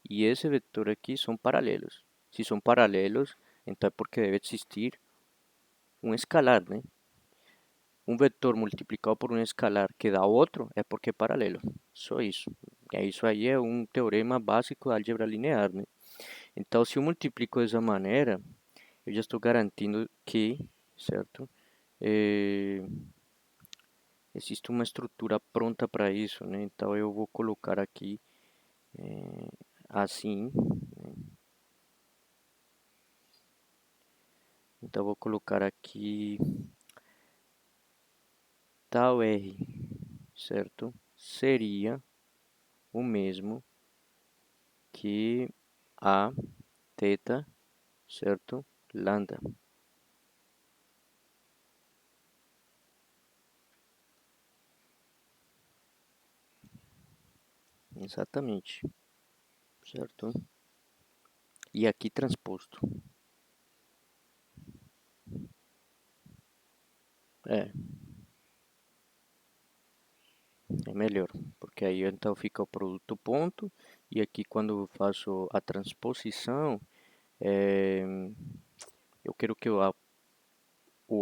e esse vetor aqui são paralelos. Se são paralelos, então é porque deve existir um escalar, né? Um vetor multiplicado por um escalar que dá outro é porque é paralelo. Só isso. Isso aí é um teorema básico da álgebra linear, né? Então, se eu multiplico dessa maneira, eu já estou garantindo que, certo? Eh, existe uma estrutura pronta para isso, né? Então, eu vou colocar aqui assim. Então, eu vou colocar aqui tal R, certo? Seria o mesmo que a teta, certo? Lambda. Exatamente, certo? E aqui transposto. É, é melhor, porque aí então fica o produto ponto, e aqui quando eu faço a transposição, é, eu quero que o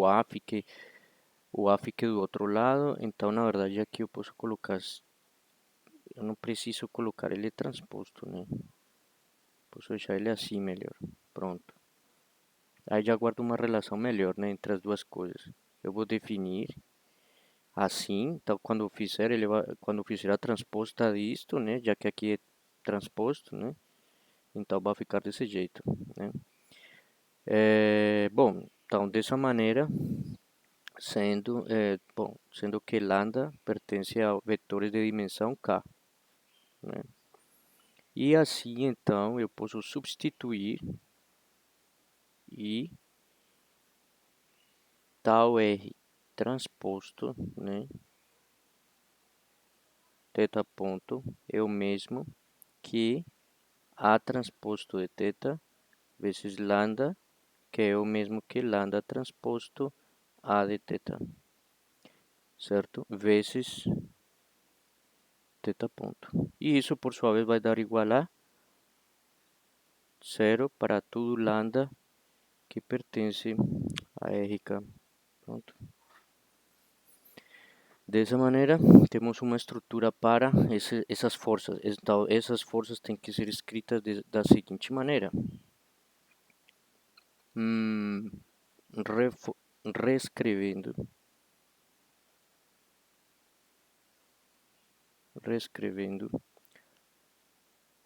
A fique, o A fique do outro lado, então na verdade aqui eu posso colocar, eu não preciso colocar ele transposto, né? Posso deixar ele assim melhor, pronto. Aí já guardo uma relação melhor, né, entre as duas coisas. Eu vou definir assim, então quando eu fizer, quando eu fizer a transposta disto, né, já que aqui é transposto, né, então vai ficar desse jeito, né. Bom, então dessa maneira, sendo que lambda pertence a vetores de dimensão k, né, e assim então eu posso substituir e tal r transposto, né, θ ponto é o mesmo que A transposto de θ vezes lambda, que é o mesmo que lambda transposto A de θ, certo? Vezes θ ponto. E isso, por sua vez, vai dar igual a zero para todo lambda que pertence a RK. Pronto. De essa maneira, temos uma estrutura para essas forças. Então, essas forças têm que ser escritas da seguinte maneira: hum, reescrevendo, reescrevendo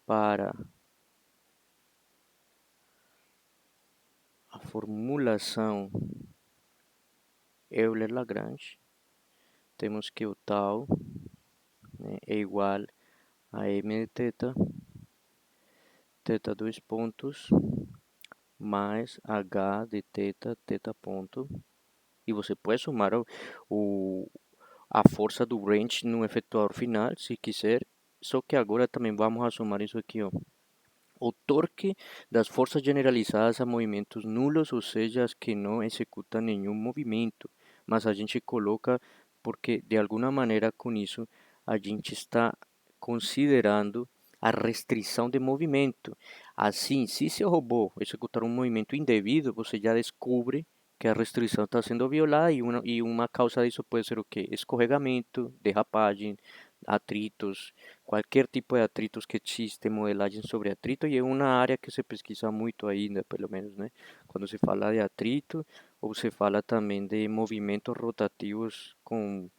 para a formulação Euler-Lagrange, temos que o tal, né, é igual a m de θ dois pontos, mais h de θ ponto, e você pode somar o, a força do wrench no efetuador final, se quiser, só que agora também vamos a somar isso aqui, ó. O torque das forças generalizadas a movimentos nulos, ou seja, as que não executam nenhum movimento, mas a gente coloca porque de alguma maneira com isso a gente está considerando a restrição de movimento. Assim, se seu robô executar um movimento indevido, você já descobre que a restrição está sendo violada e uma causa disso pode ser o quê? Escorregamento, derrapagem, atritos, qualquer tipo de atritos que existe, modelagem sobre atrito, e é uma área que se pesquisa muito ainda, pelo menos, né? Quando se fala de atrito, ou se fala também de movimentos rotativos com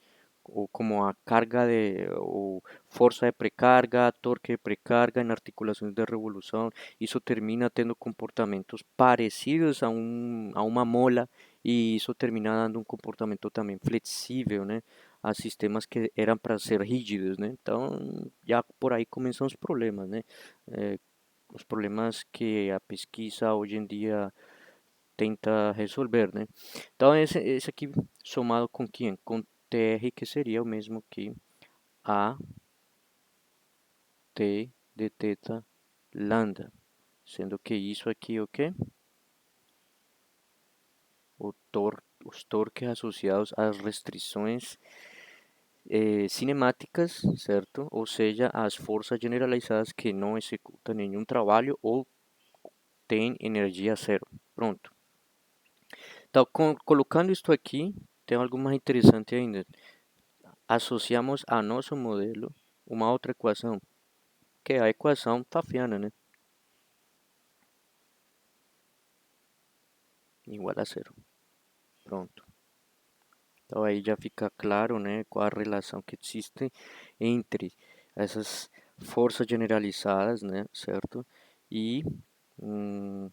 ou como a carga de ou força de precarga, torque de precarga em articulações de revolução, isso termina tendo comportamentos parecidos a uma mola e isso termina dando um comportamento também flexível, né? A sistemas que eram para ser rígidos, né? Então, já por aí começam os problemas, né? Eh, os problemas que a pesquisa hoje em dia tenta resolver, né? Então, esse aqui somado com quem? Com TR, que seria o mesmo que a t de θ lambda, sendo que isso aqui é o quê? Os torques associados às restrições cinemáticas, certo? Ou seja, as forças generalizadas que não executam nenhum trabalho ou têm energia zero. Pronto. Então, colocando isto aqui, tem algo mais interessante ainda. Associamos a nosso modelo uma outra equação, que é a equação Pfaffiana, né? Igual a zero. Pronto. Então aí já fica claro, né, qual a relação que existe entre essas forças generalizadas, né, certo? E hum,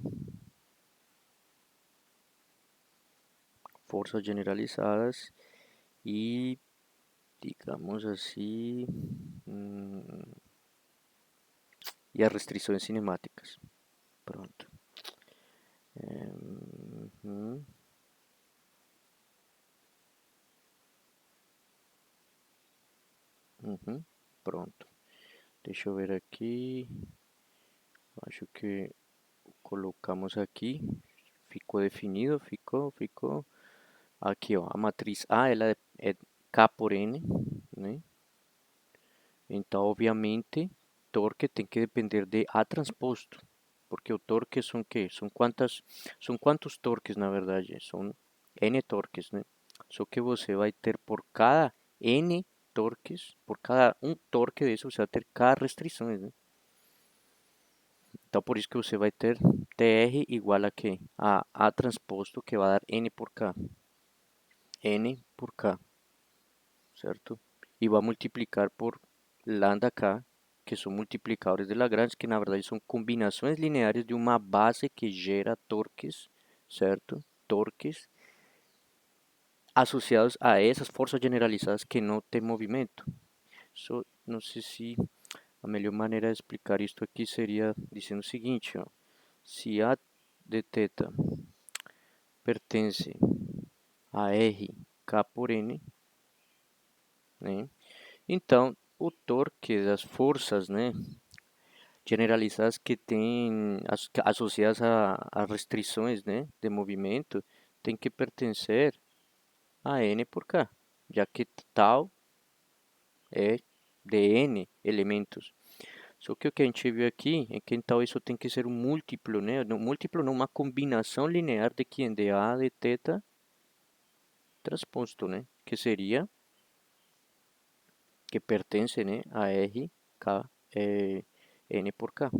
forças generalizadas e, digamos assim, hum, e as restrições cinemáticas. Pronto. Uhum, uhum, pronto. Deixa eu ver aqui. Acho que colocamos aqui. Ficou definido, ficou. Aqui, ó, a matriz A, ela é K por N, né? Então, obviamente, torque tem que depender de A transposto, porque o torque são quê? São quantos torques, na verdade? São N torques, né? Só que você vai ter por cada N torques, por cada um torque desse, você vai ter K restrições, né? Então, por isso que você vai ter TR igual a quê? A A transposto, que vai dar N por K. N por K, certo? E vai multiplicar por lambda K, que são multiplicadores de Lagrange, que na verdade são combinações lineares de uma base que gera torques, certo? Torques associados a essas forças generalizadas que não têm movimento. Só não sei se a melhor maneira de explicar isto aqui seria dizendo o seguinte, ó. Se A de θ pertence a R K por N, né? Então, o torque das forças, né, generalizadas que têm associadas a restrições, né, de movimento, tem que pertencer a N por K, já que tal é de N elementos. Só que o que a gente viu aqui é que então isso tem que ser um múltiplo, né? Um múltiplo não, uma combinação linear de quem? De A de θ transposto, né? Que seria que pertence, né, a R, K, N por K.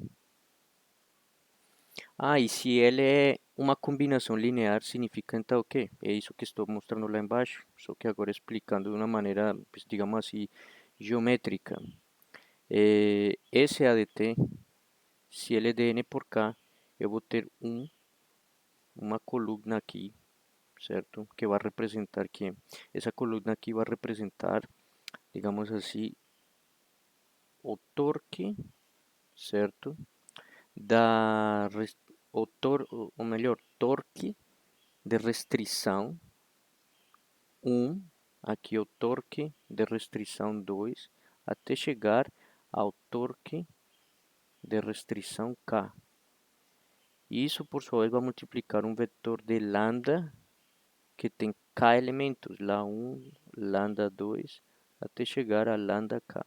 Ah, e se ele é uma combinação linear, significa então o quê? É isso que estou mostrando lá embaixo, só que agora explicando de uma maneira, pues, digamos assim, geométrica. Esse ADT, se ele é de N por K, eu vou ter uma coluna aqui, certo? Que vai representar que essa coluna aqui vai representar, digamos assim, o torque, certo? Da ou melhor, torque de restrição 1, aqui o torque de restrição 2, até chegar ao torque de restrição K. E isso, por sua vez, vai multiplicar um vetor de lambda que tem K elementos, lá 1, lambda 2, até chegar a lambda K.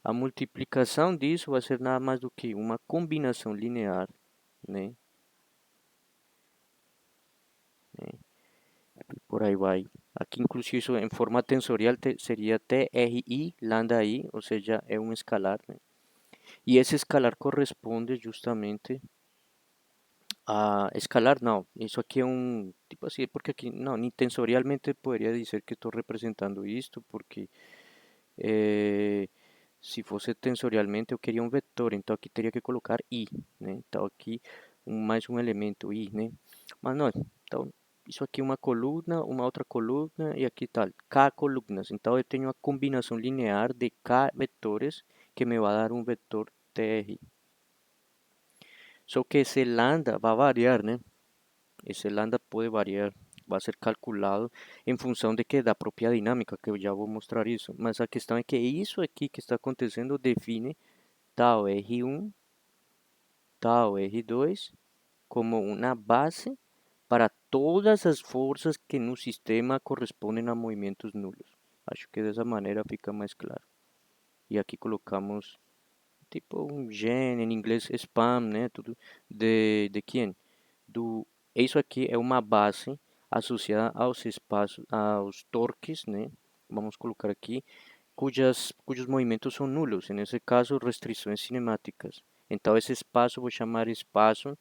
A multiplicação disso vai ser nada mais do que uma combinação linear, né? Por aí vai. Aqui, inclusive, isso em forma tensorial seria TRI, lambda I, ou seja, é um escalar, né? E esse escalar corresponde justamente a escalar, não. Isso aqui é um tipo assim, porque aqui, não, nem tensorialmente poderia dizer que estou representando isto, porque eh, se fosse tensorialmente eu queria um vetor, então aqui teria que colocar I, né? Então aqui mais um elemento I, né? Mas não, então isso aqui é uma coluna, uma outra coluna e aqui tal, K colunas. Então eu tenho uma combinação linear de K vetores que me vai dar um vetor TR. Só que esse lambda vai variar, né? Esse lambda pode variar, vai ser calculado em função de que da própria dinâmica, que eu já vou mostrar isso. Mas a questão é que isso aqui que está acontecendo define tal R1, tal R2 como uma base para todas as forças que no sistema correspondem a movimentos nulos. Acho que dessa maneira fica mais claro. E aqui colocamos tipo um gen, em inglês spam, né? Tudo de quem? Do Isso aqui é uma base associada aos espaços, aos torques, né? Vamos colocar aqui, cujos movimentos são nulos, nesse caso, restrições cinemáticas. Então, esse espaço vou chamar espaço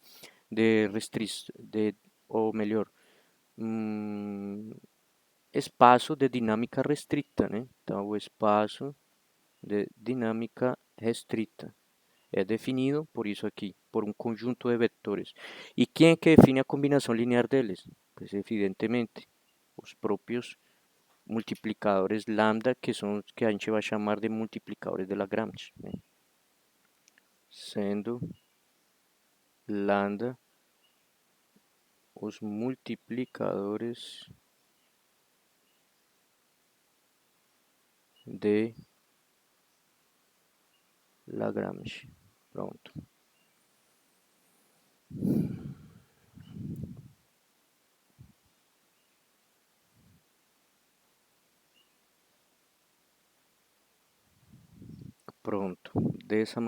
de restrição, ou melhor, hum, espaço de dinâmica restrita, né? Então, o espaço de dinâmica restrita é definido por isso aqui, por um conjunto de vetores. E quem é que define a combinação linear deles? Pues evidentemente os próprios multiplicadores lambda, que são os que a gente vai chamar de multiplicadores de Lagrange, né? Sendo lambda os multiplicadores de Lagrange. Pronto. Pronto. Dessa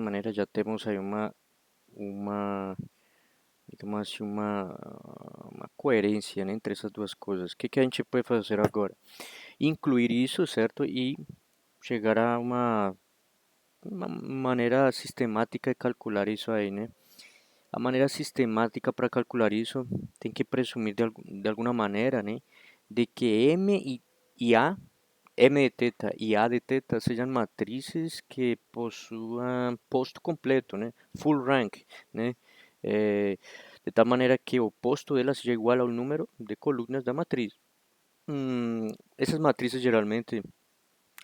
maneira já temos aí uma digamos assim, uma coerência, né, entre essas duas coisas. O que, que a gente pode fazer agora? Incluir isso, certo? E chegar a uma maneira sistemática de calcular isso aí, né? A maneira sistemática para calcular isso tem que presumir de alguma maneira, né, de que e A, M de teta e A de teta sejam matrizes que possuam posto completo, né, full rank, né, de tal maneira que o posto dela seja igual ao número de colunas da matriz. Essas matrizes geralmente,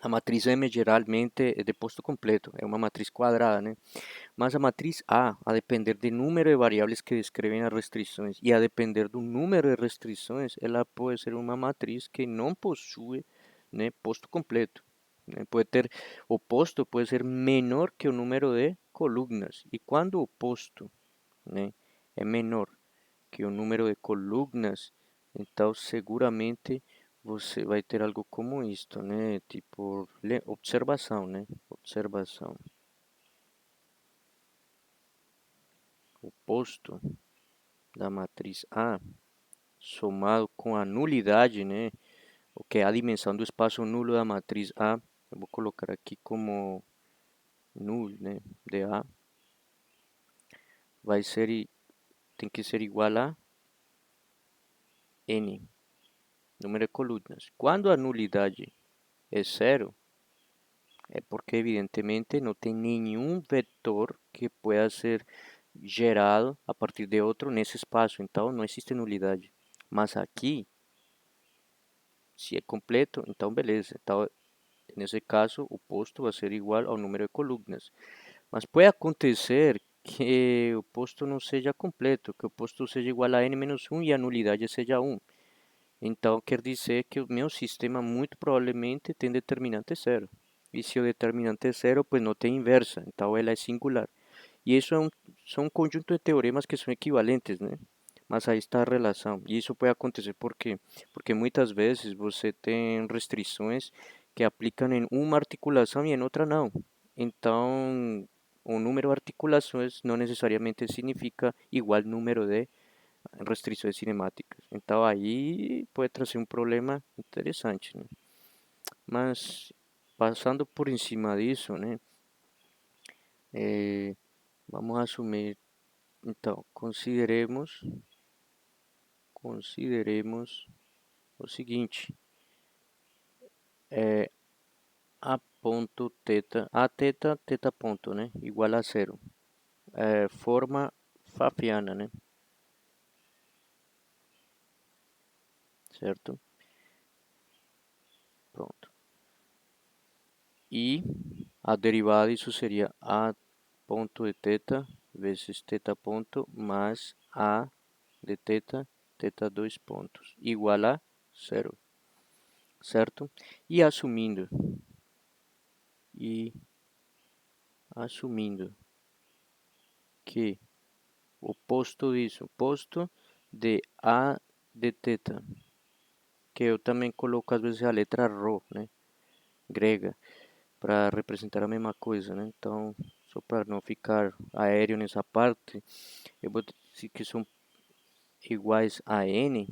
a matriz M geralmente é de posto completo, é uma matriz quadrada, né? Mas a matriz a depender do número de variáveis que descrevem as restrições e a depender do número de restrições, ela pode ser uma matriz que não possui, né, posto completo, né? Pode ter, o posto pode ser menor que o número de colunas. E quando o posto, né, é menor que o número de colunas, então seguramente você vai ter algo como isto, né? Tipo, observação, né? Observação. oposto da matriz A somado com a nulidade, né? O que é a dimensão do espaço nulo da matriz A. Eu vou colocar aqui como nulo, né? De A. Vai ser, tem que ser igual a N, número de colunas. Quando a nulidade é zero, é porque evidentemente não tem nenhum vetor que pueda ser gerado a partir de outro nesse espaço, então não existe nulidade. Mas aqui, se é completo, então beleza. Então, nesse caso, o posto vai ser igual ao número de colunas. Mas pode acontecer que o posto não seja completo, que o posto seja igual a n menos 1 e a nulidade seja 1. Então, quer dizer que o meu sistema muito provavelmente tem determinante zero. E se o determinante é zero, pues não tem inversa, então ela é singular. E isso são um conjunto de teoremas que são equivalentes, né? Mas aí está a relação. E isso pode acontecer por quê? Porque muitas vezes você tem restrições que aplicam em uma articulação e em outra não. Então, o número de articulações não necessariamente significa igual número de restrições cinemáticas. Então, aí pode trazer um problema interessante, né? Mas, passando por em cima disso, né? Eh, vamos assumir, então, consideremos o seguinte, é, a ponto teta, a teta, teta ponto, né? Igual a zero. É, forma Pfaffiana, né? Certo? Pronto. E a derivada disso seria a ponto de teta vezes teta ponto mais a de teta, teta dois pontos, igual a zero. Certo? E e assumindo que o posto disso, posto de A de teta, que eu também coloco às vezes a letra rho, né, grega, para representar a mesma coisa, né? Então, só para não ficar aéreo nessa parte, eu vou dizer que são iguais a n,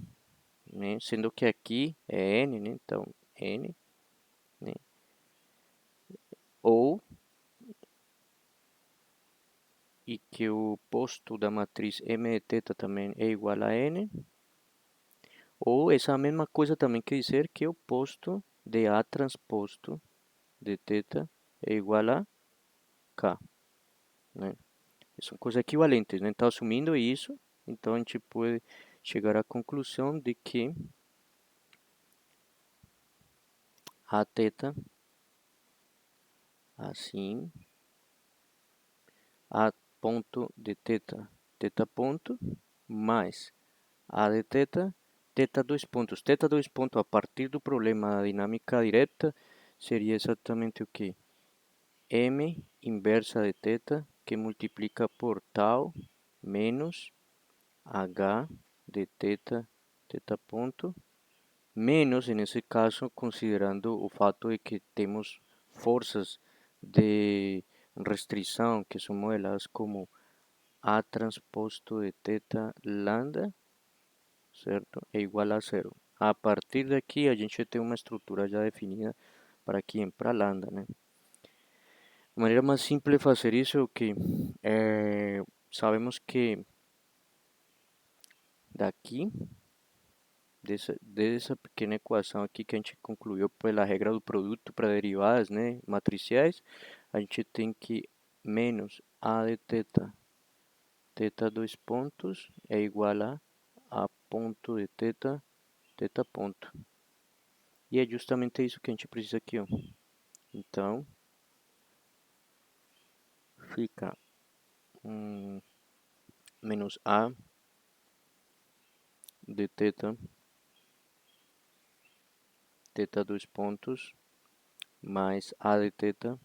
né? Sendo que aqui é n, né? Então, n, né? Ou e que o posto da matriz m de teta também é igual a n, ou essa mesma coisa também quer dizer que o posto de A transposto de θ é igual a K, né? São coisas equivalentes, né? Então, assumindo isso, então a gente pode chegar à conclusão de que a θ, assim, a ponto de θ, θ ponto, mais a de θ, θ dois pontos. Θ dois pontos a partir do problema da dinâmica direta seria exatamente o que? M inversa de θ, que multiplica por tau menos h de θ, θ ponto, menos, nesse caso, considerando o fato de que temos forças de restrição que são modeladas como A transposto de θ lambda, certo? É igual a zero. A partir daqui, a gente tem uma estrutura já definida para quem? Para lambda, né? A maneira mais simples de fazer isso é o que sabemos que daqui, dessa pequena equação aqui que a gente concluiu pela regra do produto para derivadas, né, matriciais, a gente tem que menos a de θ, θ dois pontos é igual a ponto de θ, θ ponto. E é justamente isso que a gente precisa aqui, ó. Então, fica menos a de θ, θ dois pontos, mais a de θ,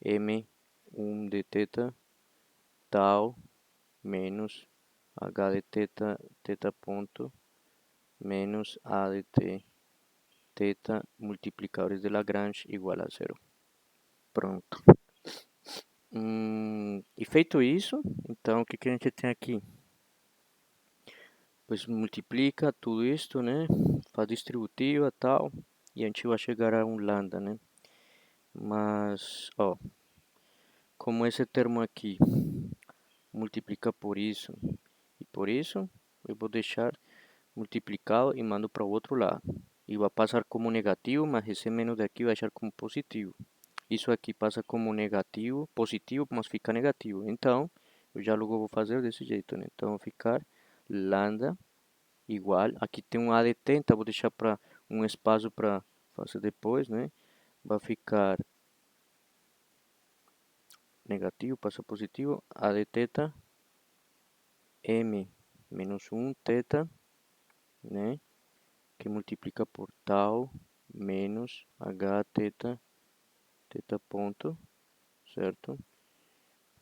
m 1 de θ, tal, menos h de θ, θ ponto, menos a de θ multiplicadores de Lagrange igual a zero. Pronto. E feito isso, então o que que a gente tem aqui? Pois multiplica tudo isto, né? Faz distributiva tal, e a gente vai chegar a um lambda, né? Mas, ó, como esse termo aqui multiplica por isso e por isso, eu vou deixar multiplicado e mando para o outro lado. E vai passar como negativo, mas esse menos daqui vai deixar como positivo. Isso aqui passa como negativo, positivo, mas fica negativo. Então, eu já logo vou fazer desse jeito, né? Então, vai ficar lambda igual. Aqui tem um a de t, então vou deixar para um espaço para fazer depois, né? Vai ficar negativo, passa positivo, a de teta, m menos 1 teta, né? Que multiplica por tau menos h teta, teta ponto, certo?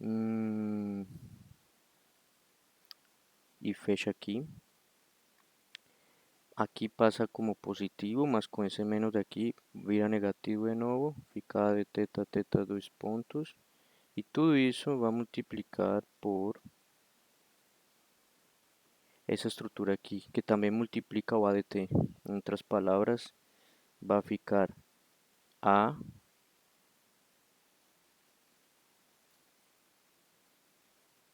Hum, e fecha aqui. Aqui passa como positivo, mas com esse menos daqui vira negativo de novo. Fica a de teta, teta, dois pontos. E tudo isso vai multiplicar por essa estrutura aqui, que também multiplica o ADT. Em outras palavras, vai ficar A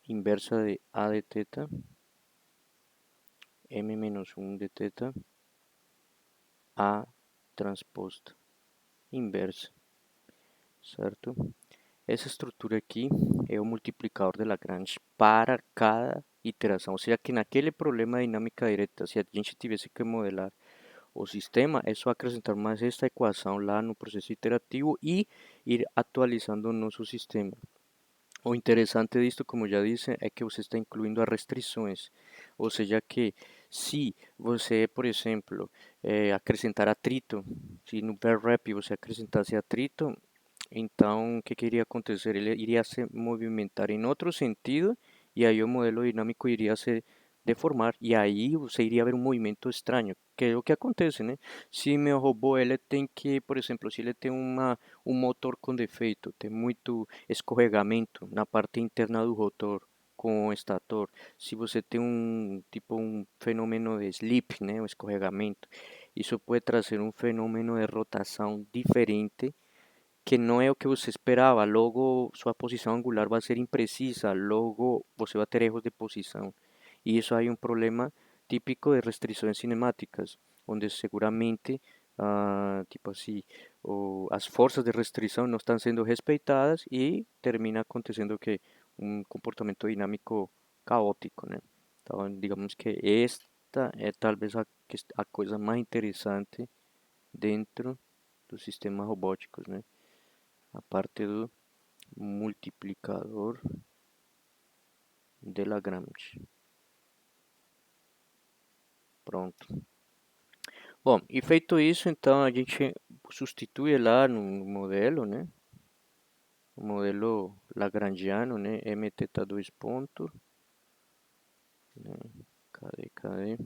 inversa de A de teta, M menos 1 de teta, A transposta inversa, certo? Essa estrutura aqui é o multiplicador de Lagrange para cada iteração. Ou seja, que naquele problema de dinâmica direta, se a gente tivesse que modelar o sistema, é só acrescentar mais esta equação lá no processo iterativo e ir atualizando o nosso sistema. O interessante disto, como já disse, é que você está incluindo as restrições. Ou seja, que se você, por exemplo, acrescentar atrito, se no VRAP você acrescentasse atrito, então o que que iria acontecer? Ele iria se movimentar em outro sentido e aí o modelo dinâmico iria se deformar e aí você iria ver um movimento estranho, que é o que acontece, né? Se meu robô ele tem que, por exemplo, se ele tem um motor com defeito, tem muito escorregamento na parte interna do rotor com o estator, se você tem um fenômeno de slip, né, um escorregamento, isso pode trazer um fenômeno de rotação diferente que não é o que você esperava. Logo, sua posição angular vai ser imprecisa. Logo, você vai ter erros de posição. E isso aí é um problema típico de restrições cinemáticas, onde seguramente, tipo assim, as forças de restrição não estão sendo respeitadas e termina acontecendo que um comportamento dinâmico caótico, né? Então, digamos que esta é talvez a coisa mais interessante dentro dos sistemas robóticos, né? A parte do multiplicador de Lagrange. Pronto. Bom, e feito isso, então a gente substitui lá no modelo, né? O modelo lagrangiano, né? M teta 2 pontos, né? Cadê?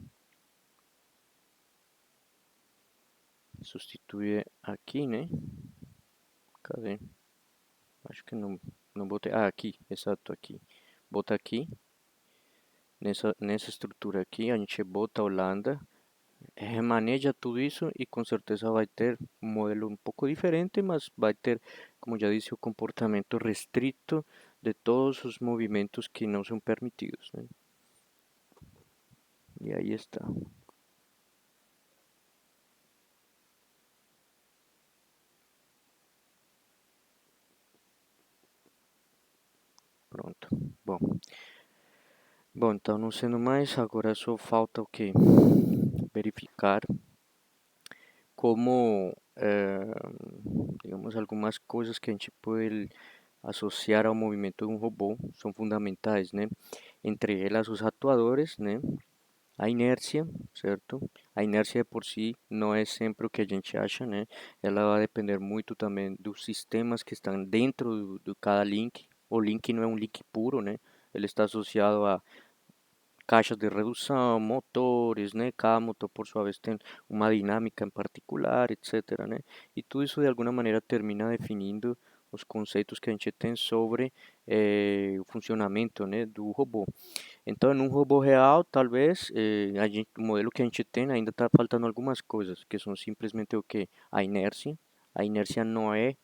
Substitui aqui, né? Cadê? Acho que não botei. Ah, aqui, exato, aqui. Bota aqui, nessa estrutura aqui, a gente bota o lambda, remaneja tudo isso e com certeza vai ter um modelo um pouco diferente, mas vai ter, como já disse, o comportamento restrito de todos os movimentos que não são permitidos, né? E aí está. Pronto. Bom, então não sendo mais, agora só falta o que? Verificar como, digamos, algumas coisas que a gente pode associar ao movimento de um robô são fundamentais, né? Entre elas os atuadores, né? A inércia, certo? A inércia por si não é sempre o que a gente acha, né? Ela vai depender muito também dos sistemas que estão dentro de cada link. O link não é um link puro, né? Ele está associado a caixas de redução, motores, né? Cada motor por sua vez tem uma dinâmica em particular, etcétera, né? E tudo isso de alguma maneira termina definindo os conceitos que a gente tem sobre o funcionamento, né, do robô. Então, num robô real, talvez, o modelo que a gente tem ainda está faltando algumas coisas, que são simplesmente o que? A inércia. A inércia não é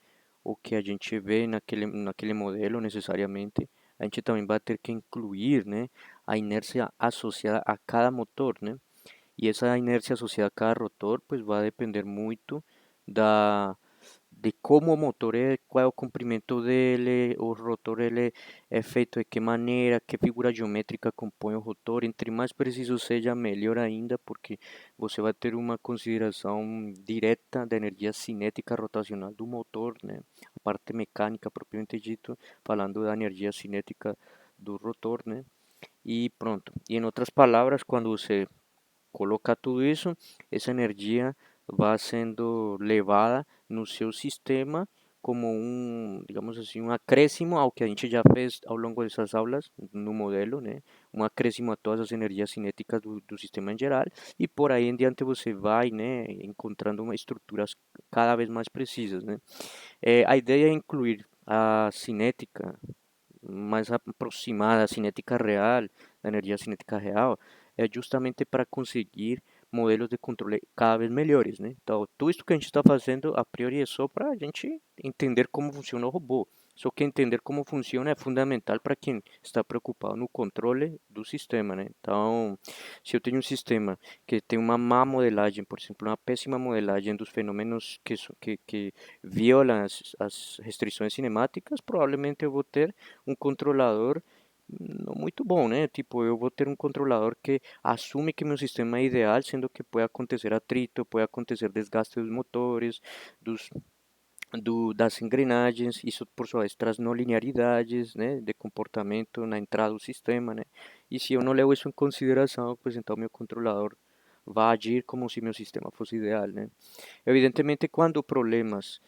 o que a gente vê naquele modelo necessariamente. A gente também vai ter que incluir, né, a inércia associada a cada motor, né? E essa inércia associada a cada rotor, pues vai depender muito da de como o motor é, qual é o comprimento dele, o rotor ele é feito de que maneira, que figura geométrica compõe o rotor. Entre mais preciso seja, melhor ainda, porque você vai ter uma consideração direta da energia cinética rotacional do motor, né? A parte mecânica propriamente dito, falando da energia cinética do rotor, né? E pronto. E em outras palavras, quando você coloca tudo isso, essa energia vai sendo levada no seu sistema como digamos assim, um acréscimo ao que a gente já fez ao longo dessas aulas no modelo, né? Um acréscimo a todas as energias cinéticas do sistema em geral e por aí em diante você vai, né, encontrando uma estruturas cada vez mais precisas, né? A ideia é incluir a cinética mais aproximada à cinética real, da energia cinética real, é justamente para conseguir modelos de controle cada vez melhores, né? Então, tudo isso que a gente está fazendo, a priori, é só para a gente entender como funciona o robô. Só que entender como funciona é fundamental para quem está preocupado no controle do sistema, né? Então, se eu tenho um sistema que tem uma má modelagem, por exemplo, uma péssima modelagem dos fenômenos que violam as restrições cinemáticas, provavelmente eu vou ter um controlador não muito bom, né? Tipo, eu vou ter um controlador que assume que meu sistema é ideal, sendo que pode acontecer atrito, pode acontecer desgaste dos motores, dos, das engrenagens, isso por sua vez traz não linearidades, né, de comportamento na entrada do sistema, né? E se eu não levo isso em consideração, pues então meu controlador vai agir como se meu sistema fosse ideal, né? Evidentemente, quando problemas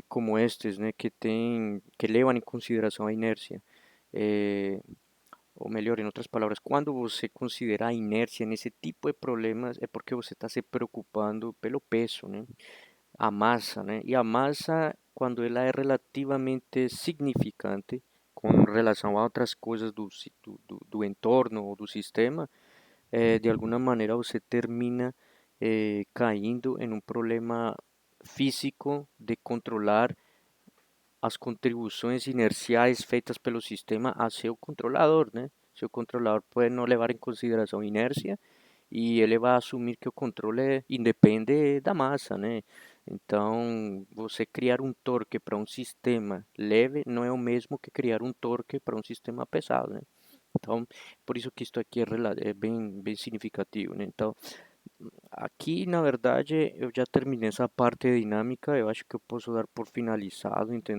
como estes, né, que levam em consideração a inércia, eh, ou melhor, em outras palavras, quando você considera a inércia nesse tipo de problemas, é porque você está se preocupando pelo peso, né? A massa, né? E a massa, quando ela é relativamente significante com relação a outras coisas do entorno ou do sistema, de alguma maneira você termina caindo em um problema físico de controlar as contribuições inerciais feitas pelo sistema a seu controlador, né? Seu controlador pode não levar em consideração inércia e ele vai assumir que o controle independe da massa, né? Então, você criar um torque para um sistema leve não é o mesmo que criar um torque para um sistema pesado, né? Então, por isso que isto aqui é bem significativo, né? Então, aqui, na verdade, eu já terminei essa parte dinâmica, eu acho que eu posso dar por finalizado, entendeu?